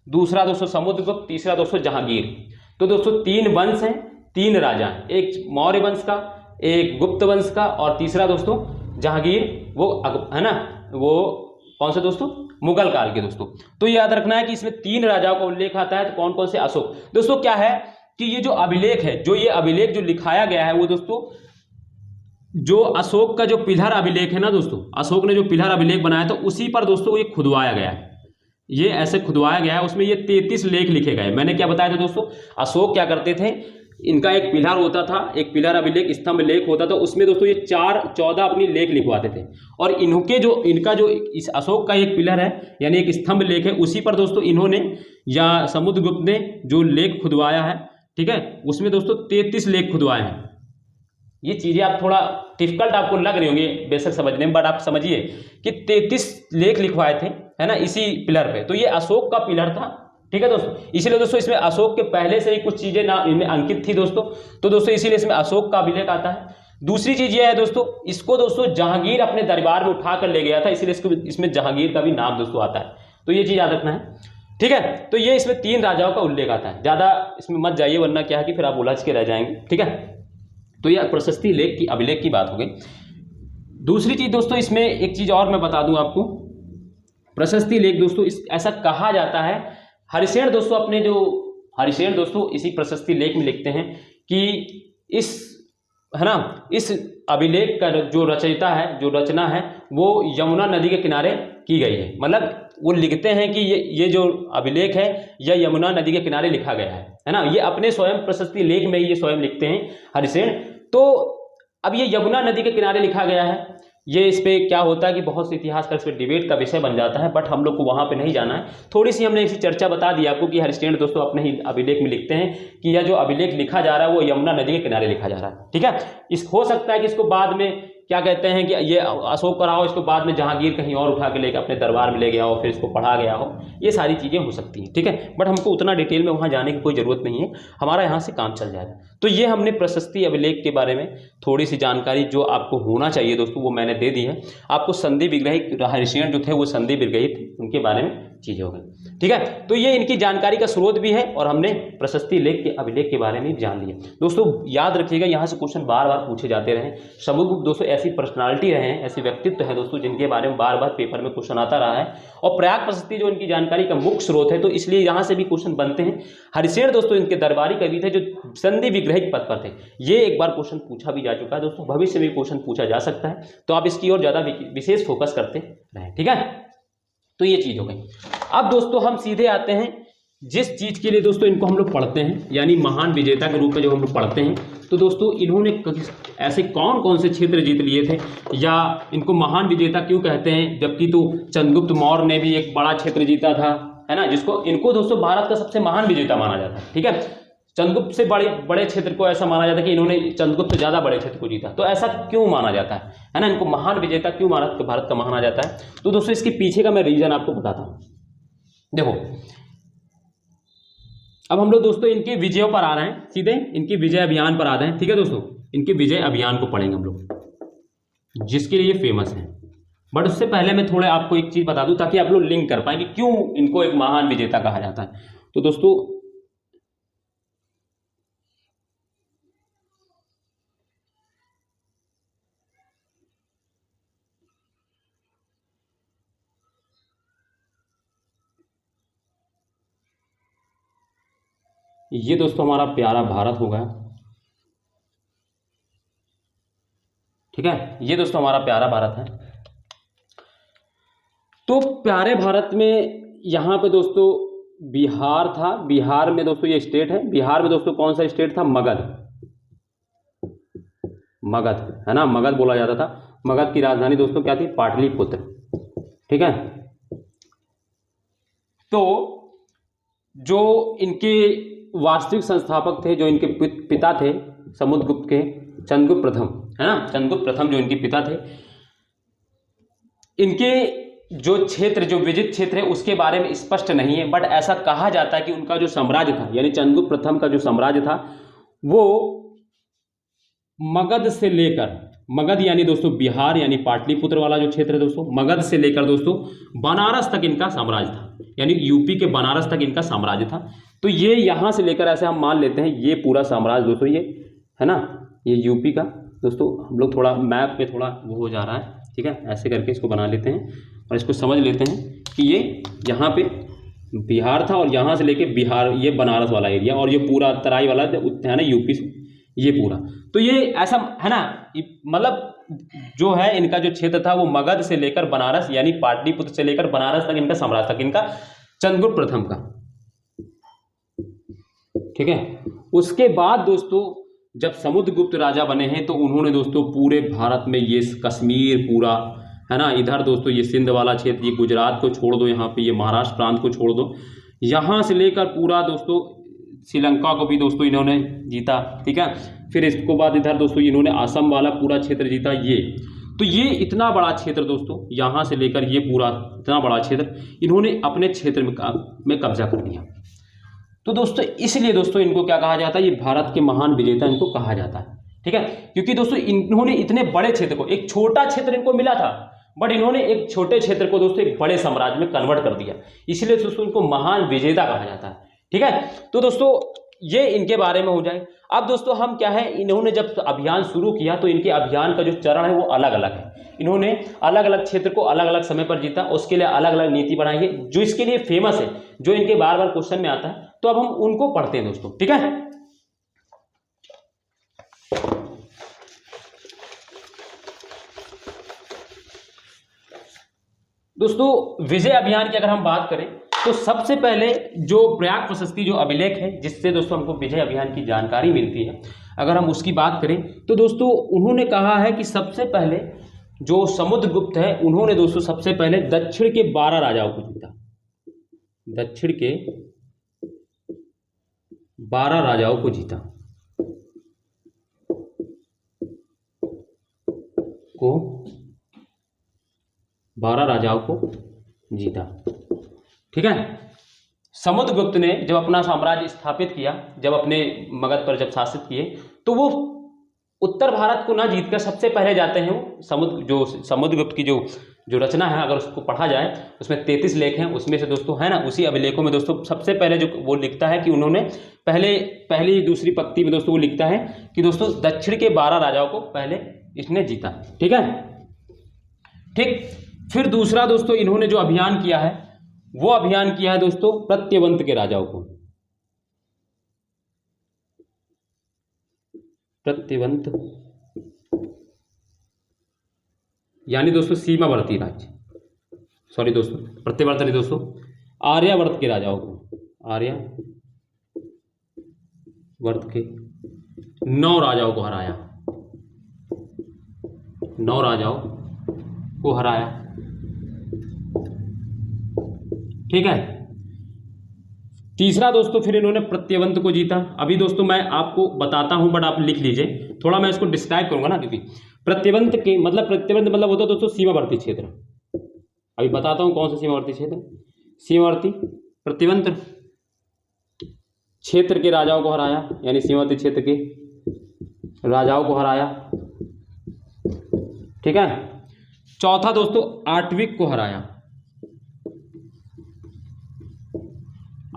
Speaker 1: दूसरा दोस्तों समुद्रगुप्त, तीसरा दोस्तों जहांगीर। तो दोस्तों 3 वंश हैं, 3 राजा हैं, एक मौर्य वंश का, एक गुप्त वंश का, और तीसरा दोस्तों जहांगीर, वो है ना, वो कौन से दोस्तों? मुगल काल के दोस्तों। तो याद रखना है कि इसमें 3 राजाओं का उल्लेख आता है। तो कौन कौन से? अशोक। दोस्तों क्या है कि ये जो अभिलेख है, जो ये अभिलेख जो लिखाया गया है वो दोस्तों जो अशोक का जो पिलर अभिलेख है ना दोस्तों, अशोक ने जो पिलर अभिलेख बनाया था उसी पर दोस्तों ये खुदवाया गया है, ये ऐसे खुदवाया गया है। उसमें ये 33 लेख लिखे गए। मैंने क्या बताया था दोस्तों, अशोक क्या करते थे, इनका एक पिलर होता था, एक पिलर अभिलेख स्तंभ लेख होता था, उसमें दोस्तों ये 14 अपनी लेख लिखवाते थे। और इनका जो इस अशोक का एक पिलर है यानी एक स्तंभ लेख है, उसी पर दोस्तों इन्होंने या समुद्रगुप्त ने जो लेख खुदवाया है, ठीक है, उसमें दोस्तों 33 लेख खुदवाए हैं। ये चीजें आप थोड़ा डिफिकल्ट आपको लग रही होंगी बेशक समझने में, बट आप समझिए कि 33 लेख लिखवाए थे, है ना, इसी पिलर पे। तो ये अशोक का पिलर था, ठीक है दोस्तों। इसीलिए दोस्तों इसमें अशोक के पहले से ही कुछ चीजें ना इनमें अंकित थी दोस्तों, तो दोस्तों इसीलिए इसमें अशोक का अभिलेख आता है। दूसरी चीज ये है दोस्तों, इसको दोस्तों जहांगीर अपने दरबार में उठा कर ले गया था, इसीलिए इसमें जहांगीर का भी नाम दोस्तों आता है। तो ये चीज याद रखना है, ठीक है। तो ये इसमें 3 राजाओं का उल्लेख आता है, ज्यादा इसमें मत जाइए वरना क्या है कि फिर आप उलझ के रह जाएंगे, ठीक है। तो यह प्रशस्ति लेख की अभिलेख की बात हो गई। दूसरी चीज दोस्तों इसमें एक चीज और मैं बता दूं आपको, प्रशस्ति लेख दोस्तों ऐसा कहा जाता है, हरिशेन दोस्तों इसी प्रशस्ति लेख में लिखते हैं कि इस, है ना, इस अभिलेख का जो रचयिता है, जो रचना है वो यमुना नदी के किनारे की गई है। मतलब वो लिखते हैं कि ये जो अभिलेख है यह यमुना नदी के किनारे लिखा गया है ना। ये अपने स्वयं प्रशस्ति लेख में ये स्वयं लिखते हैं हरिशेन। तो अब ये यमुना नदी के किनारे लिखा गया है, ये इस पे क्या होता है कि बहुत से इतिहासकार इस पे डिबेट का विषय बन जाता है, बट हम लोग को वहाँ पे नहीं जाना है। थोड़ी सी हमने इसी चर्चा बता दी आपको कि हरिशेन दोस्तों अपने ही अभिलेख में लिखते हैं कि यह जो अभिलेख लिखा जा रहा है वो यमुना नदी के किनारे लिखा जा रहा है, ठीक है। हो सकता है कि इसको बाद में क्या कहते हैं कि ये अशोक का रहा हो, इसको बाद में जहांगीर कहीं और उठा के लेकर अपने दरबार में ले गया हो, फिर इसको पढ़ा गया हो, ये सारी चीज़ें हो सकती हैं, ठीक है। बट हमको उतना डिटेल में वहाँ जाने की कोई ज़रूरत नहीं है, हमारा यहाँ से काम चल जाएगा। तो ये हमने प्रशस्ति अभिलेख के बारे में थोड़ी सी जानकारी जो आपको होना चाहिए दोस्तों वो मैंने दे दी है। आपको संधि विग्रहिक हरिशेन जो थे वो संधि विग्रहित उनके बारे में चीज़ हो गई। ठीक है, तो ये इनकी जानकारी का स्रोत भी है और हमने प्रशस्ति लेख के अभिलेख के बारे में जान लिया। दोस्तों याद रखिएगा, यहाँ से क्वेश्चन बार बार पूछे जाते रहे। समुद्रगुप्त दोस्तों ऐसी पर्सनालिटी रहे हैं, ऐसे व्यक्तित्व है दोस्तों जिनके बारे में बार बार पेपर में क्वेश्चन आता रहा है, और प्रयाग प्रशस्ति जो इनकी जानकारी का मुख्य स्रोत है, तो इसलिए यहाँ से भी क्वेश्चन बनते हैं। हरिशेन दोस्तों इनके दरबारी कवि थे जो संधि विग्रहिक पद पर थे। ये एक बार क्वेश्चन पूछा भी जा चुका है दोस्तों, भविष्य में क्वेश्चन पूछा जा सकता है, तो आप इसकी ओर ज़्यादा विशेष फोकस करते रहें। ठीक है, तो ये चीज़ हो गई। अब दोस्तों हम सीधे आते हैं जिस चीज़ के लिए दोस्तों इनको हम लोग पढ़ते हैं, यानी महान विजेता के रूप में जो हम लोग पढ़ते हैं। तो दोस्तों इन्होंने ऐसे कौन कौन से क्षेत्र जीत लिए थे, या इनको महान विजेता क्यों कहते हैं, जबकि तो चंद्रगुप्त मौर्य ने भी एक बड़ा क्षेत्र जीता था, है ना, जिसको इनको दोस्तों भारत का सबसे महान विजेता माना जाता है। ठीक है, चंद्रगुप्त से बड़े क्षेत्र को ऐसा माना जाता है कि इन्होंने चंद्रगुप्त से ज़्यादा बड़े क्षेत्र को जीता। तो ऐसा क्यों माना जाता है ना, इनको महान विजेता क्यों भारत का माना जाता है? तो दोस्तों इसके पीछे का मैं रीजन आपको बताता हूँ। देखो अब हम लोग दोस्तों इनके विजयों पर आ रहे हैं, सीधे इनके विजय अभियान पर आ रहे हैं। ठीक है दोस्तों, इनके विजय अभियान को पढ़ेंगे हम लोग, जिसके लिए फेमस है। बट उससे पहले मैं थोड़े आपको एक चीज़ बता दूं ताकि आप लोग लिंक कर पाए कि क्यों इनको एक महान विजेता कहा जाता है। तो दोस्तों ये दोस्तों हमारा प्यारा भारत होगा। ठीक है, ये दोस्तों हमारा प्यारा भारत है। तो प्यारे भारत में यहाँ पे दोस्तों बिहार था, बिहार में दोस्तों ये स्टेट है। बिहार में दोस्तों कौन सा स्टेट था? मगध, मगध है ना, मगध बोला जाता था। मगध की राजधानी दोस्तों क्या थी? पाटलिपुत्र। ठीक है, तो जो इनके वास्तविक संस्थापक थे, जो इनके पिता थे समुद्रगुप्त के, चंद्रगुप्त प्रथम, है ना, चंद्रगुप्त प्रथम जो इनके पिता थे, इनके जो क्षेत्र, जो विजित क्षेत्र है उसके बारे में स्पष्ट नहीं है, बट ऐसा कहा जाता है कि उनका जो साम्राज्य था, यानी चंद्रगुप्त प्रथम का जो साम्राज्य था, वो मगध से लेकर, मगध यानी दोस्तों बिहार यानी पाटलिपुत्र वाला जो क्षेत्र है दोस्तों, मगध से लेकर दोस्तों बनारस तक इनका साम्राज्य था, यानी यूपी के बनारस तक इनका साम्राज्य था। तो ये यहाँ से लेकर ऐसे हम मान लेते हैं ये पूरा साम्राज्य दोस्तों, ये है ना, ये यूपी का दोस्तों, हम लोग थोड़ा मैप में थोड़ा वो हो जा रहा है। ठीक है, ऐसे करके इसको बना लेते हैं और इसको समझ लेते हैं कि ये यहाँ पे बिहार था और यहाँ से लेके बिहार ये बनारस वाला एरिया, और ये पूरा तराई वाला है ना यूपी से, ये पूरा। तो ये ऐसा है ना, मतलब जो है इनका जो क्षेत्र था वो मगध से लेकर बनारस यानी पाटलिपुत्र से लेकर बनारस तक इनका साम्राज्य तक, इनका चंद्रगुप्त प्रथम का। ठीक है, उसके बाद दोस्तों जब समुद्रगुप्त राजा बने हैं तो उन्होंने दोस्तों पूरे भारत में ये कश्मीर पूरा, है ना, इधर दोस्तों ये सिंध वाला क्षेत्र, ये गुजरात को छोड़ दो, यहाँ पे ये महाराष्ट्र प्रांत को छोड़ दो, यहाँ से लेकर पूरा दोस्तों श्रीलंका को भी दोस्तों इन्होंने जीता। ठीक है, फिर इसको बाद इधर दोस्तों इन्होंने असम वाला पूरा क्षेत्र जीता। ये तो ये इतना बड़ा क्षेत्र दोस्तों, यहाँ से लेकर ये पूरा इतना बड़ा क्षेत्र इन्होंने अपने क्षेत्र में कब्जा कर लिया। तो दोस्तों इसलिए दोस्तों इनको क्या कहा जाता है? ये भारत के महान विजेता इनको कहा जाता है। ठीक है, क्योंकि दोस्तों इन्होंने इतने बड़े क्षेत्र को, एक छोटा क्षेत्र इनको मिला था, बट इन्होंने एक छोटे क्षेत्र को दोस्तों एक बड़े साम्राज्य में कन्वर्ट कर दिया, इसलिए दोस्तों इनको महान विजेता कहा जाता है। ठीक है, तो दोस्तों ये इनके बारे में हो जाए। अब दोस्तों हम क्या है, इन्होंने जब अभियान शुरू किया तो इनके अभियान का जो चरण है वो अलग अलग है। इन्होंने अलग अलग क्षेत्र को अलग अलग समय पर जीता, उसके लिए अलग अलग नीति बनाई है जो इसके लिए फेमस है, जो इनके बार बार क्वेश्चन में आता है। तो अब हम उनको पढ़ते हैं दोस्तों। ठीक है, दोस्तों विजय अभियान की अगर हम बात करें तो सबसे पहले जो प्रयाग प्रशस्ति जो अभिलेख है जिससे दोस्तों हमको विजय अभियान की जानकारी मिलती है, अगर हम उसकी बात करें तो दोस्तों उन्होंने कहा है कि सबसे पहले जो समुद्रगुप्त है उन्होंने दोस्तों सबसे पहले दक्षिण के 12 राजाओं को जीता, दक्षिण के 12 राजाओं को जीता, को 12 राजाओं को जीता। ठीक है, समुद्रगुप्त ने जब अपना साम्राज्य स्थापित किया, जब अपने मगध पर जब शासित किए, तो वो उत्तर भारत को ना जीतकर सबसे पहले जाते हैं, समुद्रगुप्त की जो जो रचना है अगर उसको पढ़ा जाए उसमें 33 लेख हैं, उसमें से दोस्तों है ना उसी अभिलेखों में दोस्तों सबसे पहले जो वो लिखता है कि उन्होंने पहली दूसरी पंक्ति में दोस्तों वो लिखता है कि दोस्तों दक्षिण के 12 राजाओं को पहले इसने जीता। ठीक है, ठीक। फिर दूसरा दोस्तों इन्होंने जो अभियान किया है वो अभियान किया है दोस्तों प्रत्यवंत के राजाओं को, प्रत्यवंत यानी दोस्तों सीमावर्ती राज्य, सॉरी दोस्तों प्रत्यवर्त नहीं दोस्तों, आर्यावर्त के राजाओं को, आर्यावर्त के 9 राजाओं को हराया, 9 राजाओं को हराया। ठीक है, तीसरा दोस्तों फिर इन्होंने प्रत्यवंत को जीता। अभी दोस्तों मैं आपको बताता हूं बट आप लिख लीजिए, थोड़ा मैं इसको डिस्क्राइब करूंगा ना, क्योंकि प्रत्यवंत मतलब होता है दोस्तों सीमावर्ती क्षेत्र। अभी बताता हूं कौन सा सीमावर्ती क्षेत्र, सीमावर्ती प्रतिबंध क्षेत्र के राजाओं को हराया, यानी सीमावर्ती क्षेत्र के राजाओं को हराया। ठीक है, चौथा दोस्तों आटविक को हराया।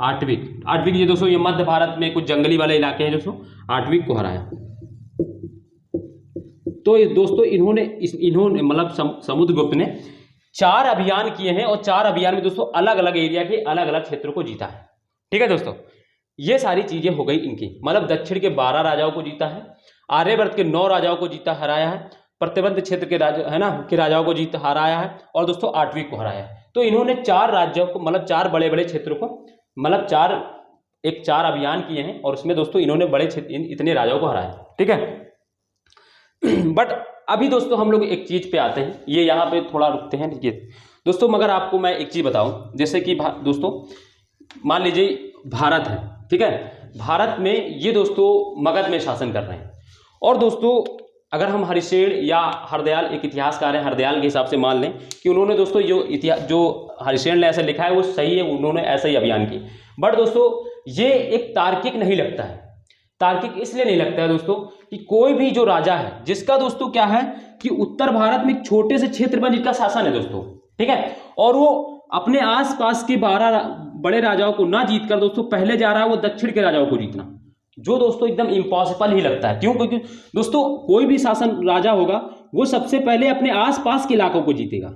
Speaker 1: आटविक ये दोस्तों ये मध्य भारत में कुछ जंगली वाले इलाके हैं दोस्तों, आटविक को हराया। तो दोस्तों इन्होंने मतलब समुद्रगुप्त ने 4 अभियान किए हैं और 4 अभियान में दोस्तों अलग अलग एरिया के अलग अलग क्षेत्रों को जीता है। ठीक है दोस्तों, ये सारी चीजें हो गई इनकी, मतलब दक्षिण के 12 राजाओं को जीता है, आर्यवर्त के 9 राजाओं को जीता हराया है, प्रत्यबंध क्षेत्र के राजा है ना के राजाओं को जीत हराया है, और दोस्तों आटविक को हराया है। तो इन्होंने 4 राज्यों को मतलब 4 बड़े बड़े क्षेत्रों को मतलब 4 अभियान किए हैं और उसमें दोस्तों इन्होंने बड़े इतने राजाओं को हराया। ठीक है, बट अभी दोस्तों हम लोग एक चीज पे आते हैं, ये यहाँ पे थोड़ा रुकते हैं। ठीक है दोस्तों, मगर आपको मैं एक चीज बताऊं, जैसे कि दोस्तों मान लीजिए भारत है, ठीक है, भारत में ये दोस्तों मगध में शासन कर रहे हैं, और दोस्तों अगर हम हरिशेन या हरदयाल, एक इतिहासकार है हरदयाल के हिसाब से मान लें कि उन्होंने दोस्तों जो हरिशेन ने ऐसा लिखा है वो सही है, उन्होंने ऐसा ही अभियान किए। बट दोस्तों ये एक तार्किक नहीं लगता है। तार्किक इसलिए नहीं लगता है दोस्तों कि कोई भी जो राजा है जिसका दोस्तों क्या है कि उत्तर भारत में एक छोटे से क्षेत्र में जिसका शासन है दोस्तों, ठीक है, और वो अपने आसपास के 12 बड़े राजाओं को ना जीत कर दोस्तों पहले जा रहा है वो दक्षिण के राजाओं को जीतना, जो दोस्तों एकदम इम्पॉसिबल ही लगता है। क्यों? क्योंकि दोस्तों कोई भी शासन राजा होगा वो सबसे पहले अपने आसपास के इलाकों को जीतेगा,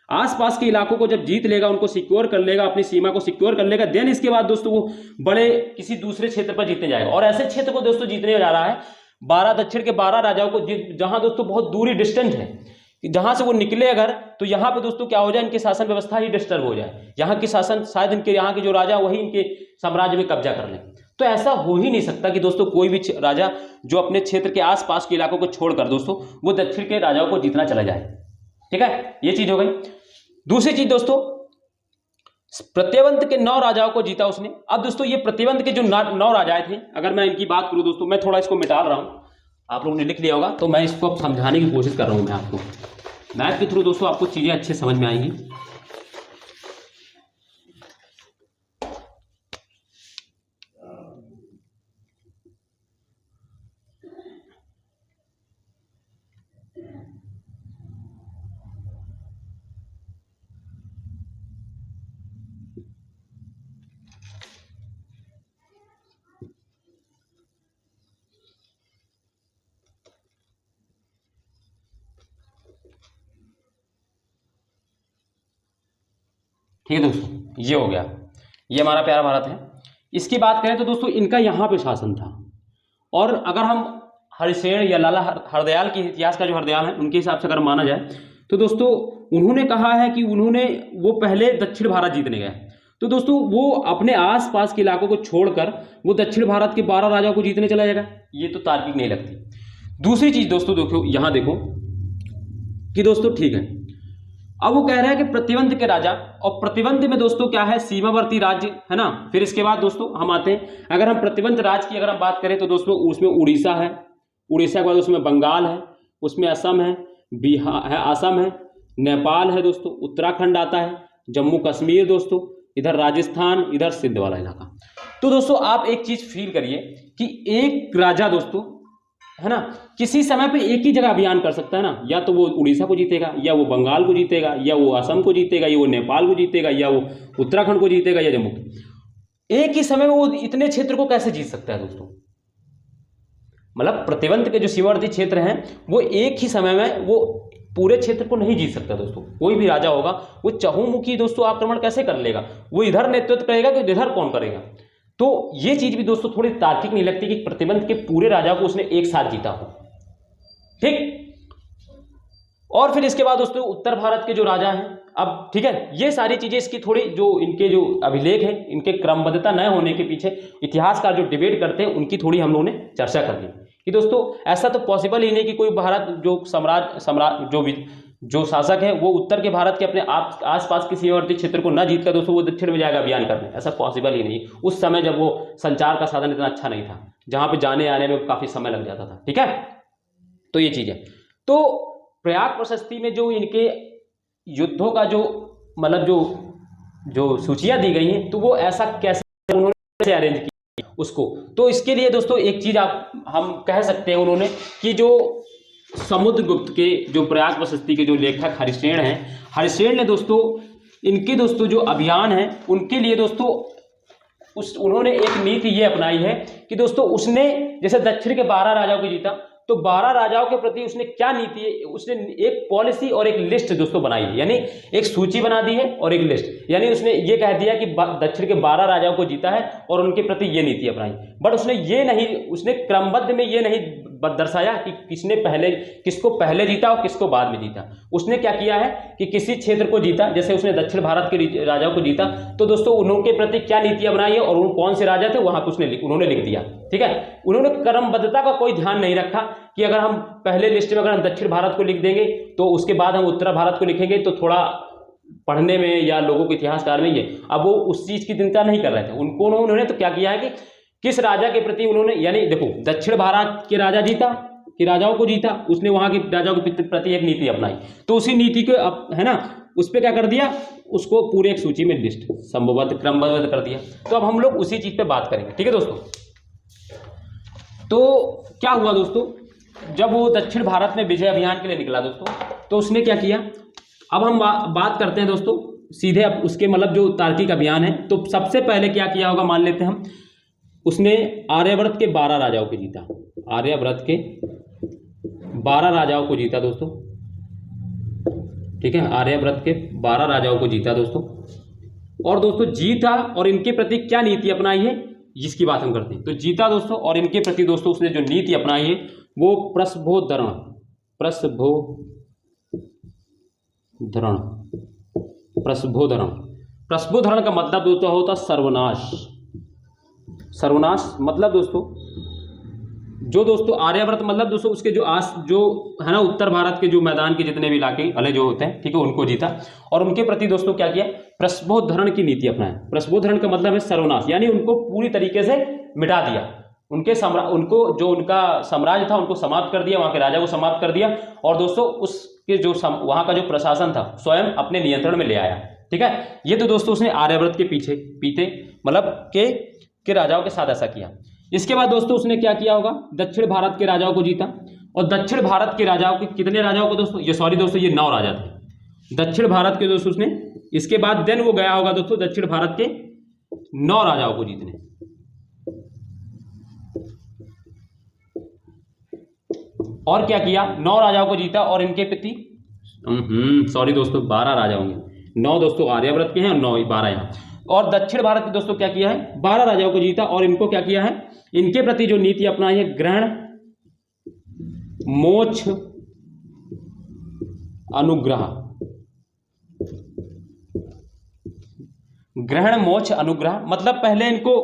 Speaker 1: आसपास के इलाकों को जब जीत लेगा, उनको सिक्योर कर लेगा, अपनी सीमा को सिक्योर कर लेगा, देन इसके बाद दोस्तों वो बड़े किसी दूसरे क्षेत्र पर जीतने जाएगा। और ऐसे क्षेत्र को दोस्तों जीतने जा रहा है 12 दक्षिण के 12 राजाओं को, जहां दोस्तों बहुत दूरी डिस्टेंट है, जहां से वो निकले अगर तो यहाँ पे दोस्तों क्या हो जाए, इनकी शासन व्यवस्था ही डिस्टर्ब हो जाए, यहाँ की शासन शायद इनके यहाँ के जो राजा वही इनके साम्राज्य में कब्जा कर लें। तो ऐसा हो ही नहीं सकता कि दोस्तों कोई भी राजा जो अपने क्षेत्र के आसपास के इलाकों को छोड़कर दोस्तों वो दक्षिण के राजाओं को जीतना चला जाए। ठीक है, ये चीज हो गई। दूसरी चीज दोस्तों, प्रत्यवंत के 9 राजाओं को जीता उसने। अब दोस्तों ये प्रत्यवंत के जो 9 राजाएं थे, अगर मैं इनकी बात करूं दोस्तों, मैं थोड़ा इसको मिटा रहा हूं, आप लोगों ने लिख लिया होगा, तो मैं इसको अब समझाने की कोशिश कर रहा हूं। मैं आपको मैथ के थ्रू दोस्तों आपको चीजें अच्छे समझ में आएंगी। ठीक है दोस्तों, ये हो गया, ये हमारा प्यारा भारत है। इसकी बात करें तो दोस्तों इनका यहाँ पे शासन था, और अगर हम हरिशेन या लाला हरदयाल के इतिहास का जो हरदयाल है उनके हिसाब से अगर माना जाए तो दोस्तों उन्होंने कहा है कि वो पहले दक्षिण भारत जीतने गए, तो दोस्तों वो अपने आसपास के इलाकों को छोड़कर वो दक्षिण भारत के 12 राजाओं को जीतने चला जाएगा, ये तो तार्किक नहीं लगती। दूसरी चीज दोस्तों देखो, यहां देखो कि दोस्तों ठीक है, अब वो कह रहा है कि प्रतिबंध के राजा, और प्रतिबंध में दोस्तों क्या है, सीमावर्ती राज्य है ना। फिर इसके बाद दोस्तों हम आते हैं, अगर हम प्रतिबंध राज्य की अगर हम बात करें तो दोस्तों उसमें उड़ीसा है, उड़ीसा के बाद उसमें बंगाल है, उसमें असम है, बिहार है, असम है, नेपाल है दोस्तों, उत्तराखंड आता है, जम्मू कश्मीर दोस्तों, इधर राजस्थान, इधर सिंध वाला इलाका। तो दोस्तों आप एक चीज फील करिए कि एक राजा दोस्तों है ना, किसी समय पे एक ही जगह अभियान कर सकता है ना, या तो वो उड़ीसा को जीतेगा, या वो बंगाल को जीतेगा, या वो असम को जीतेगा, या वो नेपाल को जीतेगा, या वो उत्तराखंड को जीतेगा, या जम्मू। एक ही समय में वो इतने क्षेत्र को कैसे जीत सकता है दोस्तों? मतलब प्रतिबंध के जो सीमावर्ती क्षेत्र हैं वो एक ही समय में वो पूरे क्षेत्र को नहीं जीत सकता दोस्तों। कोई भी राजा होगा वो चहुमुखी दोस्तों आक्रमण कैसे कर लेगा? वो इधर नेतृत्व करेगा कि इधर कौन करेगा? तो ये चीज भी दोस्तों थोड़ी तार्किक नहीं लगती कि प्रतिबंध के पूरे राजा को उसने एक साथ जीता हो। ठीक, और फिर इसके बाद दोस्तों उत्तर भारत के जो राजा हैं, अब ठीक है, ये सारी चीजें इसकी थोड़ी जो इनके जो अभिलेख हैं इनके क्रमबद्धता न होने के पीछे इतिहासकार जो डिबेट करते हैं उनकी थोड़ी हम लोगों ने चर्चा कर ली कि दोस्तों ऐसा तो पॉसिबल ही नहीं कि कोई भारत जो सम्राट जो शासक है वो उत्तर के भारत के अपने आसपास के सीमावर्ती क्षेत्र को न जीतकर दोस्तों वो दक्षिण में जाएगा अभियान करने, ऐसा पॉसिबल ही नहीं। उस समय जब वो संचार का साधन इतना अच्छा नहीं था, जहां पे जाने आने में काफी समय लग जाता था। ठीक है, तो ये चीज है। तो प्रयाग प्रशस्ति में जो इनके युद्धों का जो मतलब जो सूचियां दी गई हैं तो वो ऐसा कैसे उन्होंने अरेंज किया उसको, तो इसके लिए दोस्तों एक चीज हम कह सकते हैं उन्होंने कि जो समुद्रगुप्त के जो प्रयाग प्रशस्ति के जो लेखक हरिश्रेण हैं, हरिश्रेण ने दोस्तों इनके दोस्तों जो अभियान है उनके लिए दोस्तों उन्होंने एक नीति ये अपनाई है कि दोस्तों उसने जैसे दक्षिण के 12 राजाओं को जीता तो 12 राजाओं के प्रति उसने क्या नीति है, उसने एक पॉलिसी और एक लिस्ट दोस्तों बनाई है, यानी एक सूची बना दी है और एक लिस्ट। यानी उसने ये कह दिया कि दक्षिण के 12 राजाओं को जीता है और उनके प्रति ये नीति अपनाई। बट उसने क्रमबद्ध में ये नहीं दर्शाया कि किसको पहले जीता और किसको बाद में जीता। उसने क्या किया है कि किसी क्षेत्र को जीता, जैसे उसने दक्षिण भारत के राजाओं को जीता तो दोस्तों उनके प्रति क्या नीति अपनाई है और कौन से राजा थे वहां पर उन्होंने लिख दिया। ठीक है, उन्होंने क्रमबद्धता का कोई ध्यान नहीं रखा कि अगर हम पहले लिस्ट में अगर हम दक्षिण भारत को लिख देंगे तो उसके बाद हम उत्तर भारत को लिखेंगे तो थोड़ा पढ़ने में या लोगों के इतिहासकार में ये अब वो उस चीज की चिंता नहीं कर रहे थे। उन्होंने तो क्या किया है कि किस राजा के प्रति उन्होंने, यानी देखो दक्षिण भारत के राजा जीता कि राजाओं को जीता, उसने वहां के राजाओं के प्रति एक नीति अपनाई, तो उसी नीति को है ना उस पर क्या कर दिया, उसको पूरे एक सूची में लिस्ट संभवतः क्रमबद्ध कर दिया। तो अब हम लोग उसी चीज पे बात करेंगे। ठीक है दोस्तों, तो क्या हुआ दोस्तों, जब वो दक्षिण भारत में विजय अभियान के लिए निकला दोस्तों तो उसने क्या किया। अब हम बात करते हैं दोस्तों सीधे अब उसके मतलब जो तार्किक अभियान है। तो सबसे पहले क्या किया होगा मान लेते हैं हम, उसने आर्यव्रत के 12 राजाओं को जीता, आर्यव्रत के 12 राजाओं को जीता दोस्तों। ठीक है, आर्यव्रत के 12 राजाओं को जीता दोस्तों, और दोस्तों जीता और इनके प्रति क्या नीति अपनाई है जिसकी बात हम करते हैं। तो जीता दोस्तों और इनके प्रति दोस्तों उसने जो नीति अपनाई है वो प्रस्भोधरण का मतलब दोस्तों होता सर्वनाश। सर्वनाश मतलब दोस्तों जो दोस्तों आर्यव्रत मतलब दोस्तों उसके जो है ना उत्तर भारत के जो मैदान के जितने भी इलाके वाले जो होते हैं, ठीक है, उनको जीता और उनके प्रति दोस्तों क्या किया, प्रस्भोधरण की नीति अपनाया। प्रस्भोधरण का मतलब है सर्वनाश, यानी उनको पूरी तरीके से मिटा दिया, उनको जो उनका साम्राज्य था उनको समाप्त कर दिया, वहां के राजा को समाप्त कर दिया और दोस्तों उसके जो वहां का जो प्रशासन था स्वयं अपने नियंत्रण में ले आया। ठीक है, ये तो दोस्तों उसने आर्यव्रत के पीते मतलब के राजाओं के साथ ऐसा किया। इसके बाद दोस्तों उसने क्या किया होगा, दक्षिण भारत के राजाओं को जीता और दक्षिण भारत के राजाओं के कितने राजाओं को दोस्तों, ये 9 राजा थे दक्षिण भारत के दोस्तों उसने। इसके बाद देन वो गया होगा दोस्तों दक्षिण भारत के 9 राजाओं को जीतने। और क्या किया, 9 राजाओं को जीता और इनके प्रति सॉरी दोस्तों 12 राजा होंगे, 9 दोस्तों आर्यव्रत के हैं और 9 12 यहाँ। और दक्षिण भारत के दोस्तों क्या किया है, 12 राजाओं को जीता और इनको क्या किया है, इनके प्रति जो नीति अपनाई है ग्रहण मोक्ष अनुग्रह। ग्रहण मोक्ष अनुग्रह मतलब पहले इनको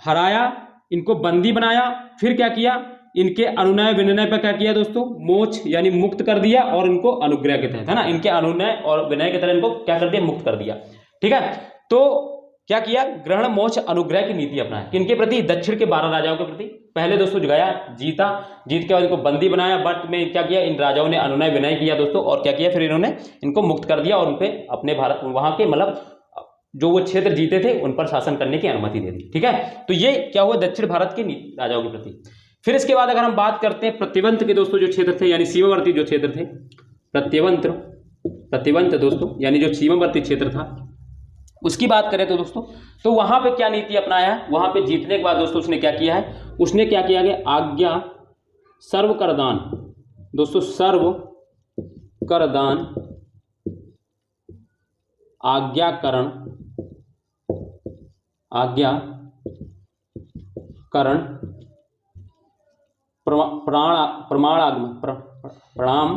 Speaker 1: हराया, इनको बंदी बनाया, फिर क्या किया, इनके अनुनय विनय पर क्या किया दोस्तों, मोक्ष यानी मुक्त कर दिया और इनको अनुग्रह के तहत है ना, इनके अनुनय और विनय के तहत इनको क्या कर दिया, मुक्त कर दिया। ठीक है, तो क्या किया, ग्रहण मोक्ष अनुग्रह की नीति अपनाई किनके प्रति, दक्षिण के 12 राजाओं के प्रति। पहले दोस्तों गया जीता, जीत के बाद इनको बंदी बनाया, बट में क्या किया, इन राजाओं ने अनुनय विनय किया दोस्तों और क्या किया, फिर इन्होंने इनको मुक्त कर दिया और उनपे अपने भारत वहां के मतलब जो वो क्षेत्र जीते थे उन पर शासन करने की अनुमति दे दी। ठीक है, तो ये क्या हुआ दक्षिण भारत के राजाओं के प्रति। फिर इसके बाद अगर हम बात करते हैं प्रतिवंत के दोस्तों जो क्षेत्र थे, यानी सीमावर्ती जो क्षेत्र थे, प्रतिवंत दोस्तों यानी जो सीमावर्ती क्षेत्र था, उसकी बात करें तो दोस्तों, तो वहां पे क्या नीति अपनाया है, वहां पे जीतने के बाद दोस्तों उसने क्या किया है, उसने क्या किया कि आज्ञा सर्व करदान दोस्तों, सर्व करदान, आज्ञाकरण, प्रणाम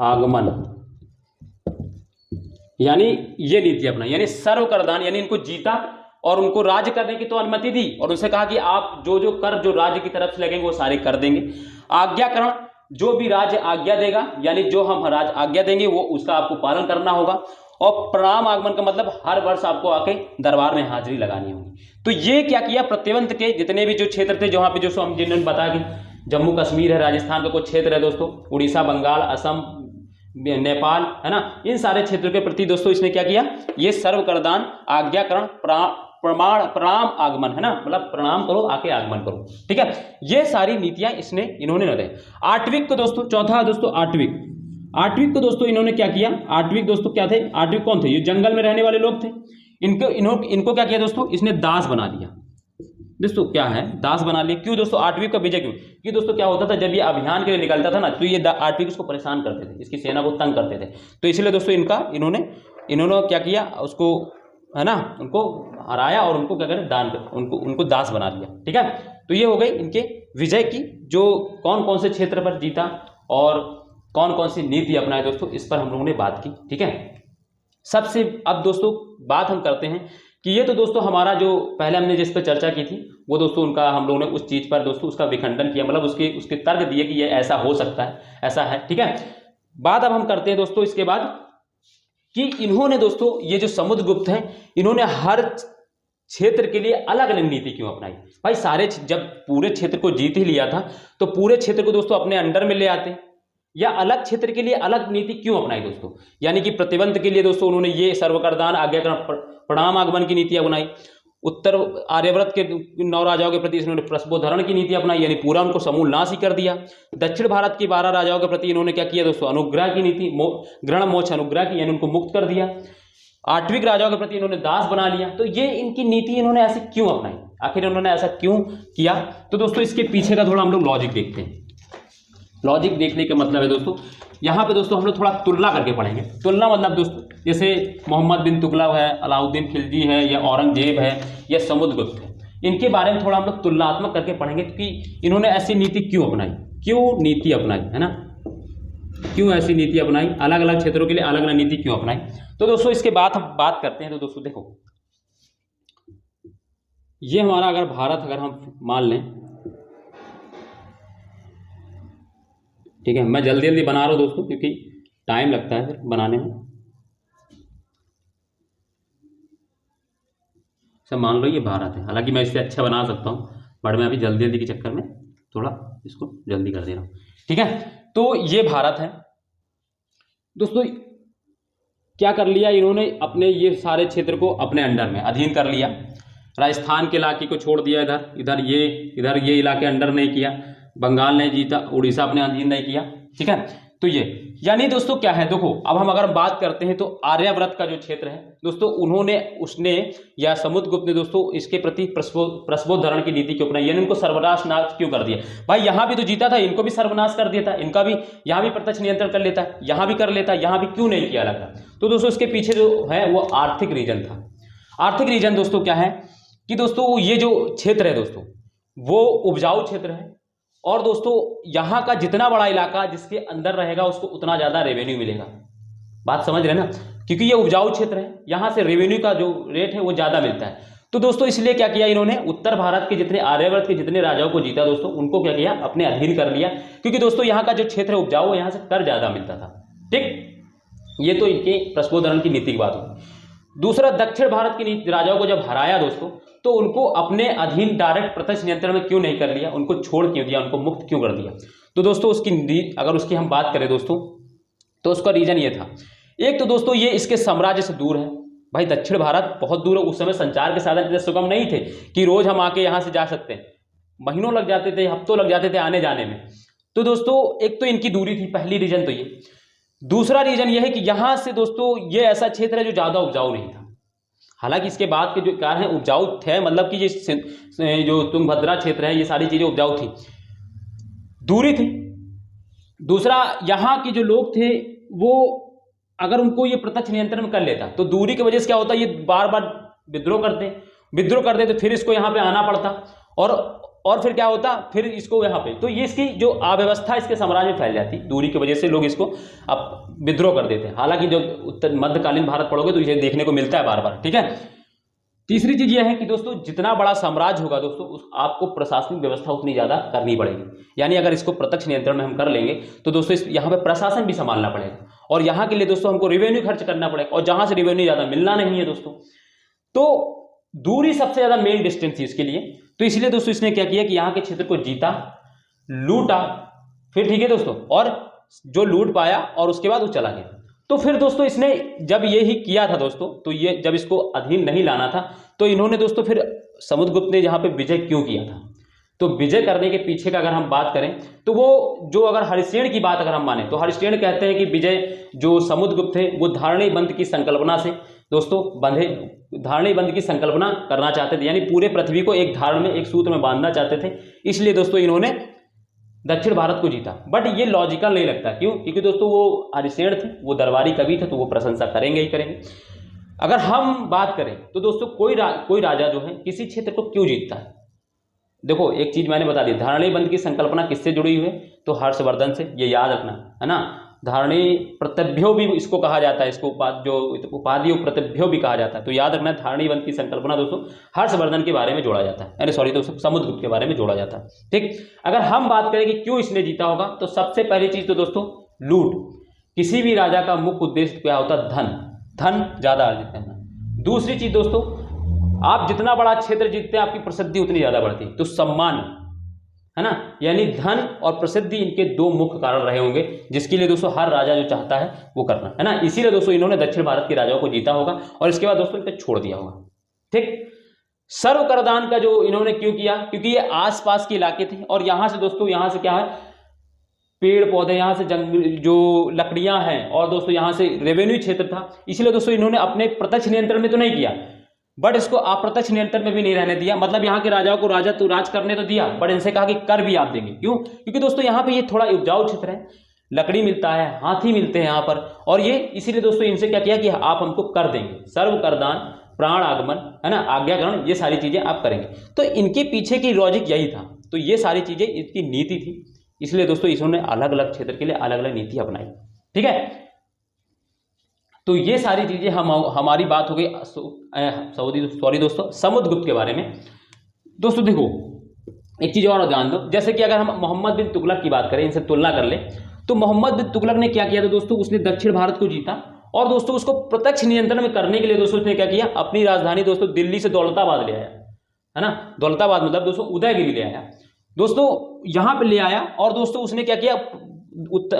Speaker 1: आगमन, यानी ये नीति अपना, यानी सर्व करदान, यानी इनको जीता और उनको राज्य करने की तो अनुमति दी और उनसे कहा कि आप जो जो कर जो राज्य की तरफ से लगेंगे वो सारे कर देंगे। आज्ञाकरण, जो भी राज्य आज्ञा देगा, यानी जो हम राज्य आज्ञा देंगे वो उसका आपको पालन करना होगा। और प्रणाम आगमन का मतलब हर वर्ष आपको आके दरबार में हाजिरी लगानी होगी। तो ये क्या किया, प्रतिवंत के जितने भी जो क्षेत्र थे, जहाँ पे जो हम जिन्होंने बताया कि जम्मू कश्मीर है, राजस्थान का कुछ क्षेत्र है दोस्तों, उड़ीसा, बंगाल, असम, नेपाल, है ना, इन सारे क्षेत्रों के प्रति दोस्तों इसने क्या किया, ये सर्व करदान, आज्ञाकरण, प्रणाम आगमन, है ना, मतलब प्रणाम करो आके आगमन करो, ठीक है, ये सारी नीतियां इन्होंने न दी। आठविक को दोस्तों, चौथा दोस्तों आठविक को दोस्तों इन्होंने क्या किया, आठविक दोस्तों क्या थे, आठविक कौन थे, ये जंगल में रहने वाले लोग थे, इनको क्या किया दोस्तों, इसने दास बना दिया। दोस्तों क्या है, दास बना लिया। क्यों दोस्तों, आठवीं का विजय क्यों, कि दोस्तों क्या होता था, जब ये अभियान के लिए निकलता था ना, तो ये आठवीं उसको परेशान करते थे, इसकी सेना को तंग करते थे, तो इसलिए दोस्तों इन्होंने क्या किया, उसको, है ना, उनको हराया और उनको क्या करें, दान कर उनको दास बना दिया, ठीक है। तो ये हो गई इनके विजय की, जो कौन कौन से क्षेत्र पर जीता और कौन कौन सी नीति अपनाए दोस्तों, इस पर हम लोगों ने बात की, ठीक है। सबसे अब दोस्तों बात हम करते हैं कि ये तो दोस्तों हमारा जो पहले हमने जिस पर चर्चा की थी वो दोस्तों उनका हम लोगों ने उस चीज़ पर दोस्तों उसका विखंडन किया, मतलब उसके तर्क दिए कि ये ऐसा हो सकता है, ऐसा है, ठीक है। बात अब हम करते हैं दोस्तों इसके बाद कि इन्होंने दोस्तों ये जो समुद्रगुप्त हैं, इन्होंने हर क्षेत्र के लिए अलग अलग नीति क्यों अपनाई। भाई सारे जब पूरे क्षेत्र को जीत ही लिया था तो पूरे क्षेत्र को दोस्तों अपने अंडर में ले आते, या अलग क्षेत्र के लिए अलग नीति क्यों अपनाई दोस्तों। यानी कि प्रतिबंध के लिए दोस्तों उन्होंने ये सर्वकरदान, आज्ञाकरण, प्रणाम आगमन की नीतियां बनाई। उत्तर आर्यव्रत के 9 राजाओं के प्रति इन्होंने प्रस्पोधरण की नीति अपनाई, यानी पूरा उनको समूल नाश ही कर दिया। दक्षिण भारत के 12 राजाओं के प्रति इन्होंने क्या किया दोस्तों, अनुग्रह की नीति, ग्रहण मोक्ष अनुग्रह की, यानी उनको मुक्त कर दिया। आठवीं राजाओं के प्रति इन्होंने दास बना लिया। तो ये इनकी नीति इन्होंने ऐसी क्यों अपनाई, आखिर इन्होंने ऐसा क्यों किया। तो दोस्तों इसके पीछे का थोड़ा हम लोग लॉजिक देखते हैं। लॉजिक देखने का मतलब है दोस्तों, यहाँ पे दोस्तों हम लोग थोड़ा तुलना करके पढ़ेंगे। तुलना मतलब दोस्तों जैसे मोहम्मद बिन तुगलक है, अलाउद्दीन खिलजी है, या औरंगजेब है, या समुद्रगुप्त है, इनके बारे में थोड़ा हम लोग तुलनात्मक करके पढ़ेंगे कि इन्होंने ऐसी नीति क्यों अपनाई, क्यों नीति अपनाई, है ना, क्यों ऐसी नीति अपनाई, अलग अलग क्षेत्रों के लिए अलग अलग नीति क्यों अपनाई। तो दोस्तों इसके बाद हम बात करते हैं। तो दोस्तों देखो, ये हमारा अगर भारत अगर हम मान लें, ठीक है, मैं जल्दी जल्दी बना रहा हूँ दोस्तों क्योंकि टाइम लगता है फिर बनाने में। सब मान लो ये भारत है, हालांकि मैं इससे अच्छा बना सकता हूँ, बट मैं अभी जल्दी जल्दी के चक्कर में थोड़ा इसको जल्दी कर दे रहा हूँ, ठीक है। तो ये भारत है दोस्तों। क्या कर लिया इन्होंने, अपने ये सारे क्षेत्र को अपने अंडर में अधीन कर लिया। राजस्थान के इलाके को छोड़ दिया, इधर ये इलाके अंडर नहीं किया, बंगाल नहीं जीता, उड़ीसा अपने अधीन नहीं किया, ठीक है। तो ये यानी दोस्तों क्या है, देखो अब हम अगर बात करते हैं तो आर्यव्रत का जो क्षेत्र है दोस्तों, उसने या समुद्रगुप्त ने दोस्तों इसके प्रति प्रस्पोधरण की नीति क्यों अपनाई, यानी उनको सर्वनाश क्यों कर दिया। भाई यहाँ भी तो जीता था, इनको भी सर्वनाश कर दिया था, इनका भी यहाँ भी प्रत्यक्ष नियंत्रण कर लेता, यहाँ भी कर लेता, यहाँ भी क्यों नहीं किया लगा। तो दोस्तों इसके पीछे जो है वो आर्थिक रीजन था। आर्थिक रीजन दोस्तों क्या है कि दोस्तों ये जो क्षेत्र है दोस्तों वो उपजाऊ क्षेत्र है, और दोस्तों यहाँ का जितना बड़ा इलाका जिसके अंदर रहेगा उसको उतना ज़्यादा रेवेन्यू मिलेगा। बात समझ रहे हैं ना, क्योंकि ये उपजाऊ क्षेत्र है, यहाँ से रेवेन्यू का जो रेट है वो ज़्यादा मिलता है। तो दोस्तों इसलिए क्या किया इन्होंने, उत्तर भारत के जितने आर्यव्रत के जितने राजाओं को जीता दोस्तों, उनको क्या किया, अपने अधीन कर लिया, क्योंकि दोस्तों यहाँ का जो क्षेत्र है उपजाऊ है, यहाँ से कर ज़्यादा मिलता था, ठीक। ये तो इनके प्रस्पोधरण की नीति की बात होगी। दूसरा, दक्षिण भारत की राजाओं को जब हराया दोस्तों, तो उनको अपने अधीन डायरेक्ट प्रत्यक्ष नियंत्रण में क्यों नहीं कर लिया, उनको छोड़ क्यों दिया, उनको मुक्त क्यों कर दिया। तो दोस्तों उसकी हम बात करें दोस्तों, तो उसका रीजन ये था, एक तो दोस्तों ये इसके साम्राज्य से दूर है। भाई दक्षिण भारत बहुत दूर है, उस समय संचार के साधन इतने सुगम नहीं थे कि रोज हम आके यहाँ से जा सकते हैं, महीनों लग जाते थे, हफ्तों लग जाते थे आने जाने में। तो दोस्तों एक तो इनकी दूरी थी, पहली रीजन तो ये। दूसरा रीजन ये है कि यहां से दोस्तों ये ऐसा क्षेत्र है जो ज्यादा उपजाऊ नहीं था। हालांकि इसके बाद के जो कार्य हैं उपजाऊ थे, मतलब कि ये जो तुंगभद्रा क्षेत्र है ये सारी चीजें उपजाऊ थी, दूरी थी। दूसरा यहाँ के जो लोग थे वो अगर उनको ये प्रत्यक्ष नियंत्रण में कर लेता तो दूरी की वजह से क्या होता, ये बार बार विद्रोह करते तो फिर इसको यहाँ पे आना पड़ता, और फिर क्या होता, फिर इसको यहाँ पे, तो ये इसकी जो अव्यवस्था इसके साम्राज्य में फैल जाती, दूरी की वजह से लोग इसको अब विद्रोह कर देते हैं। हालांकि जो उत्तर मध्यकालीन भारत पढ़ोगे तो इसे देखने को मिलता है बार बार, ठीक है। तीसरी चीज यह है कि दोस्तों जितना बड़ा साम्राज्य होगा दोस्तों आपको प्रशासनिक व्यवस्था उतनी ज्यादा करनी पड़ेगी। यानी अगर इसको प्रत्यक्ष नियंत्रण में हम कर लेंगे तो दोस्तों यहाँ पे प्रशासन भी संभालना पड़ेगा, और यहाँ के लिए दोस्तों हमको रेवेन्यू खर्च करना पड़ेगा, और जहां से रेवेन्यू ज्यादा मिलना नहीं है दोस्तों, तो दूरी सबसे ज्यादा मेन डिस्टेंस थी इसके लिए। तो इसलिए दोस्तों इसने क्या किया कि यहाँ के क्षेत्र को जीता, लूटा, फिर ठीक है दोस्तों, और जो लूट पाया और उसके बाद वो चला गया। तो फिर दोस्तों इसने जब ये ही किया था दोस्तों, तो ये जब इसको अधीन नहीं लाना था तो इन्होंने दोस्तों फिर समुद्रगुप्त ने यहाँ पे विजय क्यों किया था, तो विजय करने के पीछे का अगर हम बात करें तो वो जो अगर हरिश्चंद्र की बात अगर हम माने तो हरिश्चंद्र कहते हैं कि विजय जो समुद्रगुप्त थे वो धारणी बंध की संकल्पना से दोस्तों धारणी बंध की संकल्पना करना चाहते थे, यानी पूरे पृथ्वी को एक धारण में, एक सूत्र में बांधना चाहते थे। इसलिए दोस्तों इन्होंने दक्षिण भारत को जीता। बट ये लॉजिकल नहीं लगता, क्यों? क्योंकि दोस्तों वो हरिश्चंद्र थे, वो दरबारी कवि थे, तो वो प्रशंसा करेंगे ही करेंगे। अगर हम बात करें तो दोस्तों कोई राजा जो है किसी क्षेत्र को क्यों जीतता है, देखो एक चीज मैंने बता दी, धारणी बंध की संकल्पना किससे जुड़ी हुई है, तो हर्षवर्धन से, ये याद रखना है ना। धारणी प्रत्यभ्यो भी इसको कहा जाता है, इसको जो उपाधि प्रत्यभ्यो भी कहा जाता है, तो याद रखना धारणी बंध की संकल्पना दोस्तों हर्षवर्धन के बारे में जोड़ा जाता है, अरे सॉरी दोस्तों समुद्रगुप्त के बारे में जोड़ा जाता है, ठीक। अगर हम बात करें कि क्यों इसने जीता होगा, तो सबसे पहली चीज तो दोस्तों लूट। किसी भी राजा का मुख्य उद्देश्य क्या होता है, धन ज्यादा अर्जित करना। दूसरी चीज दोस्तों, आप जितना बड़ा क्षेत्र जीतते हैं आपकी प्रसिद्धि उतनी ज्यादा बढ़ती है, तो सम्मान, है ना, यानी धन और प्रसिद्धि इनके दो मुख्य कारण रहे होंगे, जिसके लिए दोस्तों हर राजा जो चाहता है वो करना है ना। इसीलिए दोस्तों इन्होंने दक्षिण भारत के राजाओं को जीता होगा और इसके बाद दोस्तों इनको छोड़ दिया होगा, ठीक। सर्व करदान का जो इन्होंने क्यों किया, क्योंकि ये आसपास के इलाके थे और यहां से दोस्तों यहां से क्या है, पेड़ पौधे, यहाँ से जंगल जो लकड़ियां हैं, और दोस्तों यहाँ से रेवेन्यू क्षेत्र था। इसलिए दोस्तों इन्होंने अपने प्रत्यक्ष नियंत्रण में तो नहीं किया, बट इसको अप्रत्यक्ष नियंत्रण में भी नहीं रहने दिया। मतलब यहाँ के राजाओं को राज करने तो दिया, बट इनसे कहा कि कर भी आप देंगे। क्यों? क्योंकि दोस्तों यहाँ पे ये थोड़ा उपजाऊ क्षेत्र है, लकड़ी मिलता है, हाथी मिलते हैं यहाँ पर, और ये इसीलिए दोस्तों इनसे क्या किया कि आप हमको कर देंगे, सर्व करदान, प्राण आगमन, है ना, आज्ञाकरण, ये सारी चीजें आप करेंगे। तो इनके पीछे की लॉजिक यही था, तो ये सारी चीजें इसकी नीति थी। इसलिए दोस्तों इन्होंने अलग अलग क्षेत्र के लिए अलग अलग नीति अपनाई, ठीक है। तो ये सारी चीजें हमारी बात हो गई सॉरी दोस्तों समुद्रगुप्त के बारे में। दोस्तों देखो एक चीज और जान दो, जैसे कि अगर हम मोहम्मद बिन तुगलक की बात करें, इनसे तुलना कर ले, तो मोहम्मद बिन तुगलक ने क्या किया था दोस्तों, उसने दक्षिण भारत को जीता, और दोस्तों उसको प्रत्यक्ष नियंत्रण में करने के लिए दोस्तों उसने क्या किया, अपनी राजधानी दोस्तों दिल्ली से दौलताबाद ले आया, है ना। दौलताबाद मतलब दोस्तों उदयगिरी ले आया दोस्तों, यहां पे ले आया, और दोस्तों उसने क्या किया,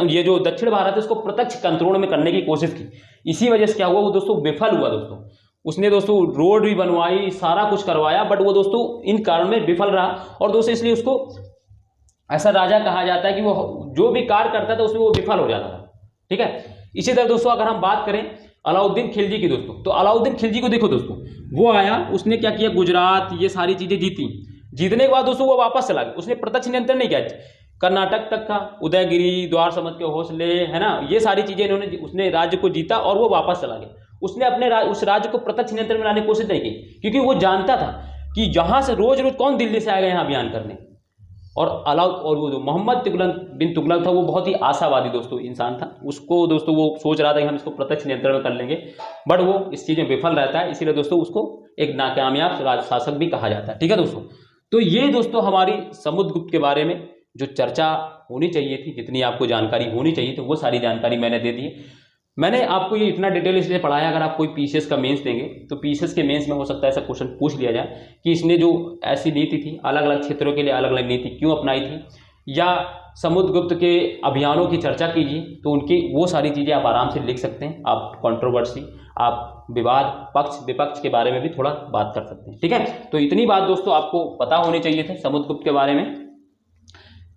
Speaker 1: ये जो दक्षिण भारत है इसको प्रत्यक्ष कंट्रोल में करने की कोशिश की। इसी वजह से क्या हुआ, वो दोस्तों विफल हुआ दोस्तों। उसने दोस्तों रोड भी बनवाई, सारा कुछ करवाया, बट वो दोस्तों इन कारण में विफल रहा, और दोस्तों इसलिए उसको ऐसा राजा कहा जाता है कि वो जो भी कार्य करता था उसमें वो विफल हो जाता था, ठीक है। इसी तरह दोस्तों अगर हम बात करें अलाउद्दीन खिलजी की दोस्तों, तो अलाउद्दीन खिलजी को देखो दोस्तों, वो आया, उसने क्या किया, गुजरात ये सारी चीजें जीती। जीतने के बाद दोस्तों वो वापस चला गया, उसने प्रत्यक्ष नियंत्रण नहीं किया, कर्नाटक तक का उदयगिरी, द्वार समझ के हौसले, है ना, ये सारी चीजें उसने राज्य को जीता और वो वापस चला गया। उसने अपने उस राज्य को प्रत्यक्ष नियंत्रण में लाने की कोशिश नहीं की, क्योंकि वो जानता था कि यहां से रोज रोज कौन दिल्ली से आएगा यहाँ अभियान करने। और वो जो मोहम्मद बिन तुगलक था वो बहुत ही आशावादी दोस्तों इंसान था, उसको दोस्तों वो सोच रहा था कि हम इसको प्रत्यक्ष नियंत्रण में कर लेंगे, बट वो इस चीज में विफल रहता है। इसीलिए दोस्तों उसको एक नाकामयाब शासक भी कहा जाता है, ठीक है दोस्तों। तो ये दोस्तों हमारी समुद्रगुप्त के बारे में जो चर्चा होनी चाहिए थी, जितनी आपको जानकारी होनी चाहिए थी, वो सारी जानकारी मैंने दे दी। मैंने आपको ये इतना डिटेल इसलिए पढ़ाया, अगर आप कोई पीसीएस का मेंस देंगे तो पीसीएस के मेंस में हो सकता है ऐसा क्वेश्चन पूछ लिया जाए कि इसने जो ऐसी नीति थी, अलग अलग क्षेत्रों के लिए अलग अलग नीति क्यों अपनाई थी, या समुद्रगुप्त के अभियानों की चर्चा कीजिए, तो उनकी वो सारी चीज़ें आप आराम से लिख सकते हैं। आप कंट्रोवर्सी, आप विवाद, पक्ष विपक्ष के बारे में भी थोड़ा बात कर सकते हैं। ठीक है, तो इतनी बात दोस्तों आपको पता होनी चाहिए थे समुद्रगुप्त के बारे में।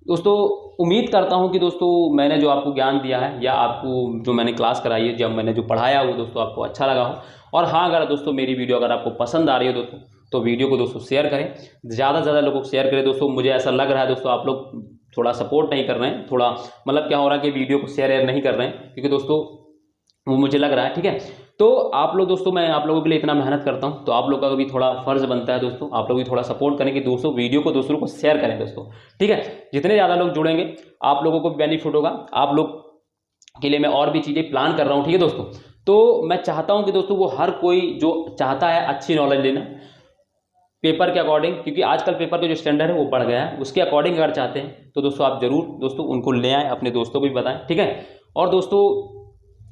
Speaker 1: दोस्तों उम्मीद करता हूं कि दोस्तों मैंने जो आपको ज्ञान दिया है या आपको जो मैंने क्लास कराई है, जब मैंने जो पढ़ाया वो दोस्तों आपको अच्छा लगा हो। और हाँ, अगर दोस्तों मेरी वीडियो अगर आपको पसंद आ रही है दोस्तों, तो वीडियो को दोस्तों शेयर करें, ज़्यादा से ज़्यादा लोगों को शेयर करें दोस्तों। मुझे ऐसा लग रहा है दोस्तों आप लोग थोड़ा सपोर्ट नहीं कर रहे हैं, थोड़ा मतलब क्या हो रहा है कि वीडियो को शेयर नहीं कर रहे हैं, क्योंकि दोस्तों वो मुझे लग रहा है। ठीक है, तो आप लोग दोस्तों, मैं आप लोगों के लिए इतना मेहनत करता हूं, तो आप लोग का भी थोड़ा फर्ज बनता है दोस्तों, आप लोग भी थोड़ा सपोर्ट करें कि दोस्तों वीडियो को दूसरों को शेयर करें दोस्तों। ठीक है, जितने ज़्यादा लोग जुड़ेंगे आप लोगों को बेनिफिट होगा। आप लोग के लिए मैं और भी चीज़ें प्लान कर रहा हूँ। ठीक है दोस्तों, तो मैं चाहता हूँ कि दोस्तों वो हर कोई जो चाहता है अच्छी नॉलेज लेना पेपर के अकॉर्डिंग, क्योंकि आजकल पेपर का जो स्टैंडर्ड है वो बढ़ गया है, उसके अकॉर्डिंग अगर चाहते हैं तो दोस्तों आप जरूर दोस्तों उनको ले आएँ, अपने दोस्तों को भी बताएं। ठीक है, और दोस्तों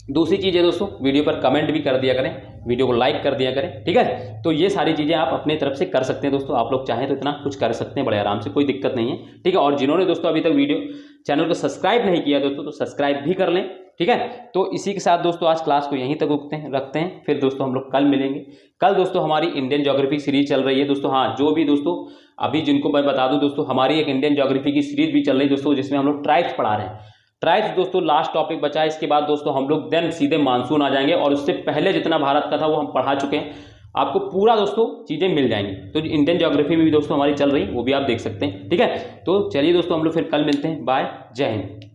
Speaker 1: दूसरी चीज़ है दोस्तों, वीडियो पर कमेंट भी कर दिया करें, वीडियो को लाइक कर दिया करें। ठीक है, तो ये सारी चीज़ें आप अपने तरफ से कर सकते हैं दोस्तों। आप लोग चाहें तो इतना कुछ कर सकते हैं बड़े आराम से, कोई दिक्कत नहीं है। ठीक है, और जिन्होंने दोस्तों अभी तक वीडियो चैनल को सब्सक्राइब नहीं किया दोस्तों, तो सब्सक्राइब भी कर लें। ठीक है, तो इसी के साथ दोस्तों आज क्लास को यहीं तक रखते हैं। फिर दोस्तों हम लोग कल मिलेंगे। कल दोस्तों हमारी इंडियन ज्योग्राफी सीरीज चल रही है दोस्तों। हाँ, जो भी दोस्तों अभी जिनको मैं बता दूं दोस्तों, हमारी एक इंडियन ज्योग्राफी की सीरीज भी चल रही है दोस्तों, जिसमें हम लोग ट्राइब्स पढ़ा रहे हैं। ट्राइब्स दोस्तों लास्ट टॉपिक बचा है। इसके बाद दोस्तों हम लोग देन सीधे मानसून आ जाएंगे, और उससे पहले जितना भारत का था वो हम पढ़ा चुके हैं। आपको पूरा दोस्तों चीज़ें मिल जाएंगी। तो इंडियन ज्योग्राफी में भी दोस्तों हमारी चल रही है, वो भी आप देख सकते हैं। ठीक है, तो चलिए दोस्तों हम लोग फिर कल मिलते हैं। बाय, जय हिंद।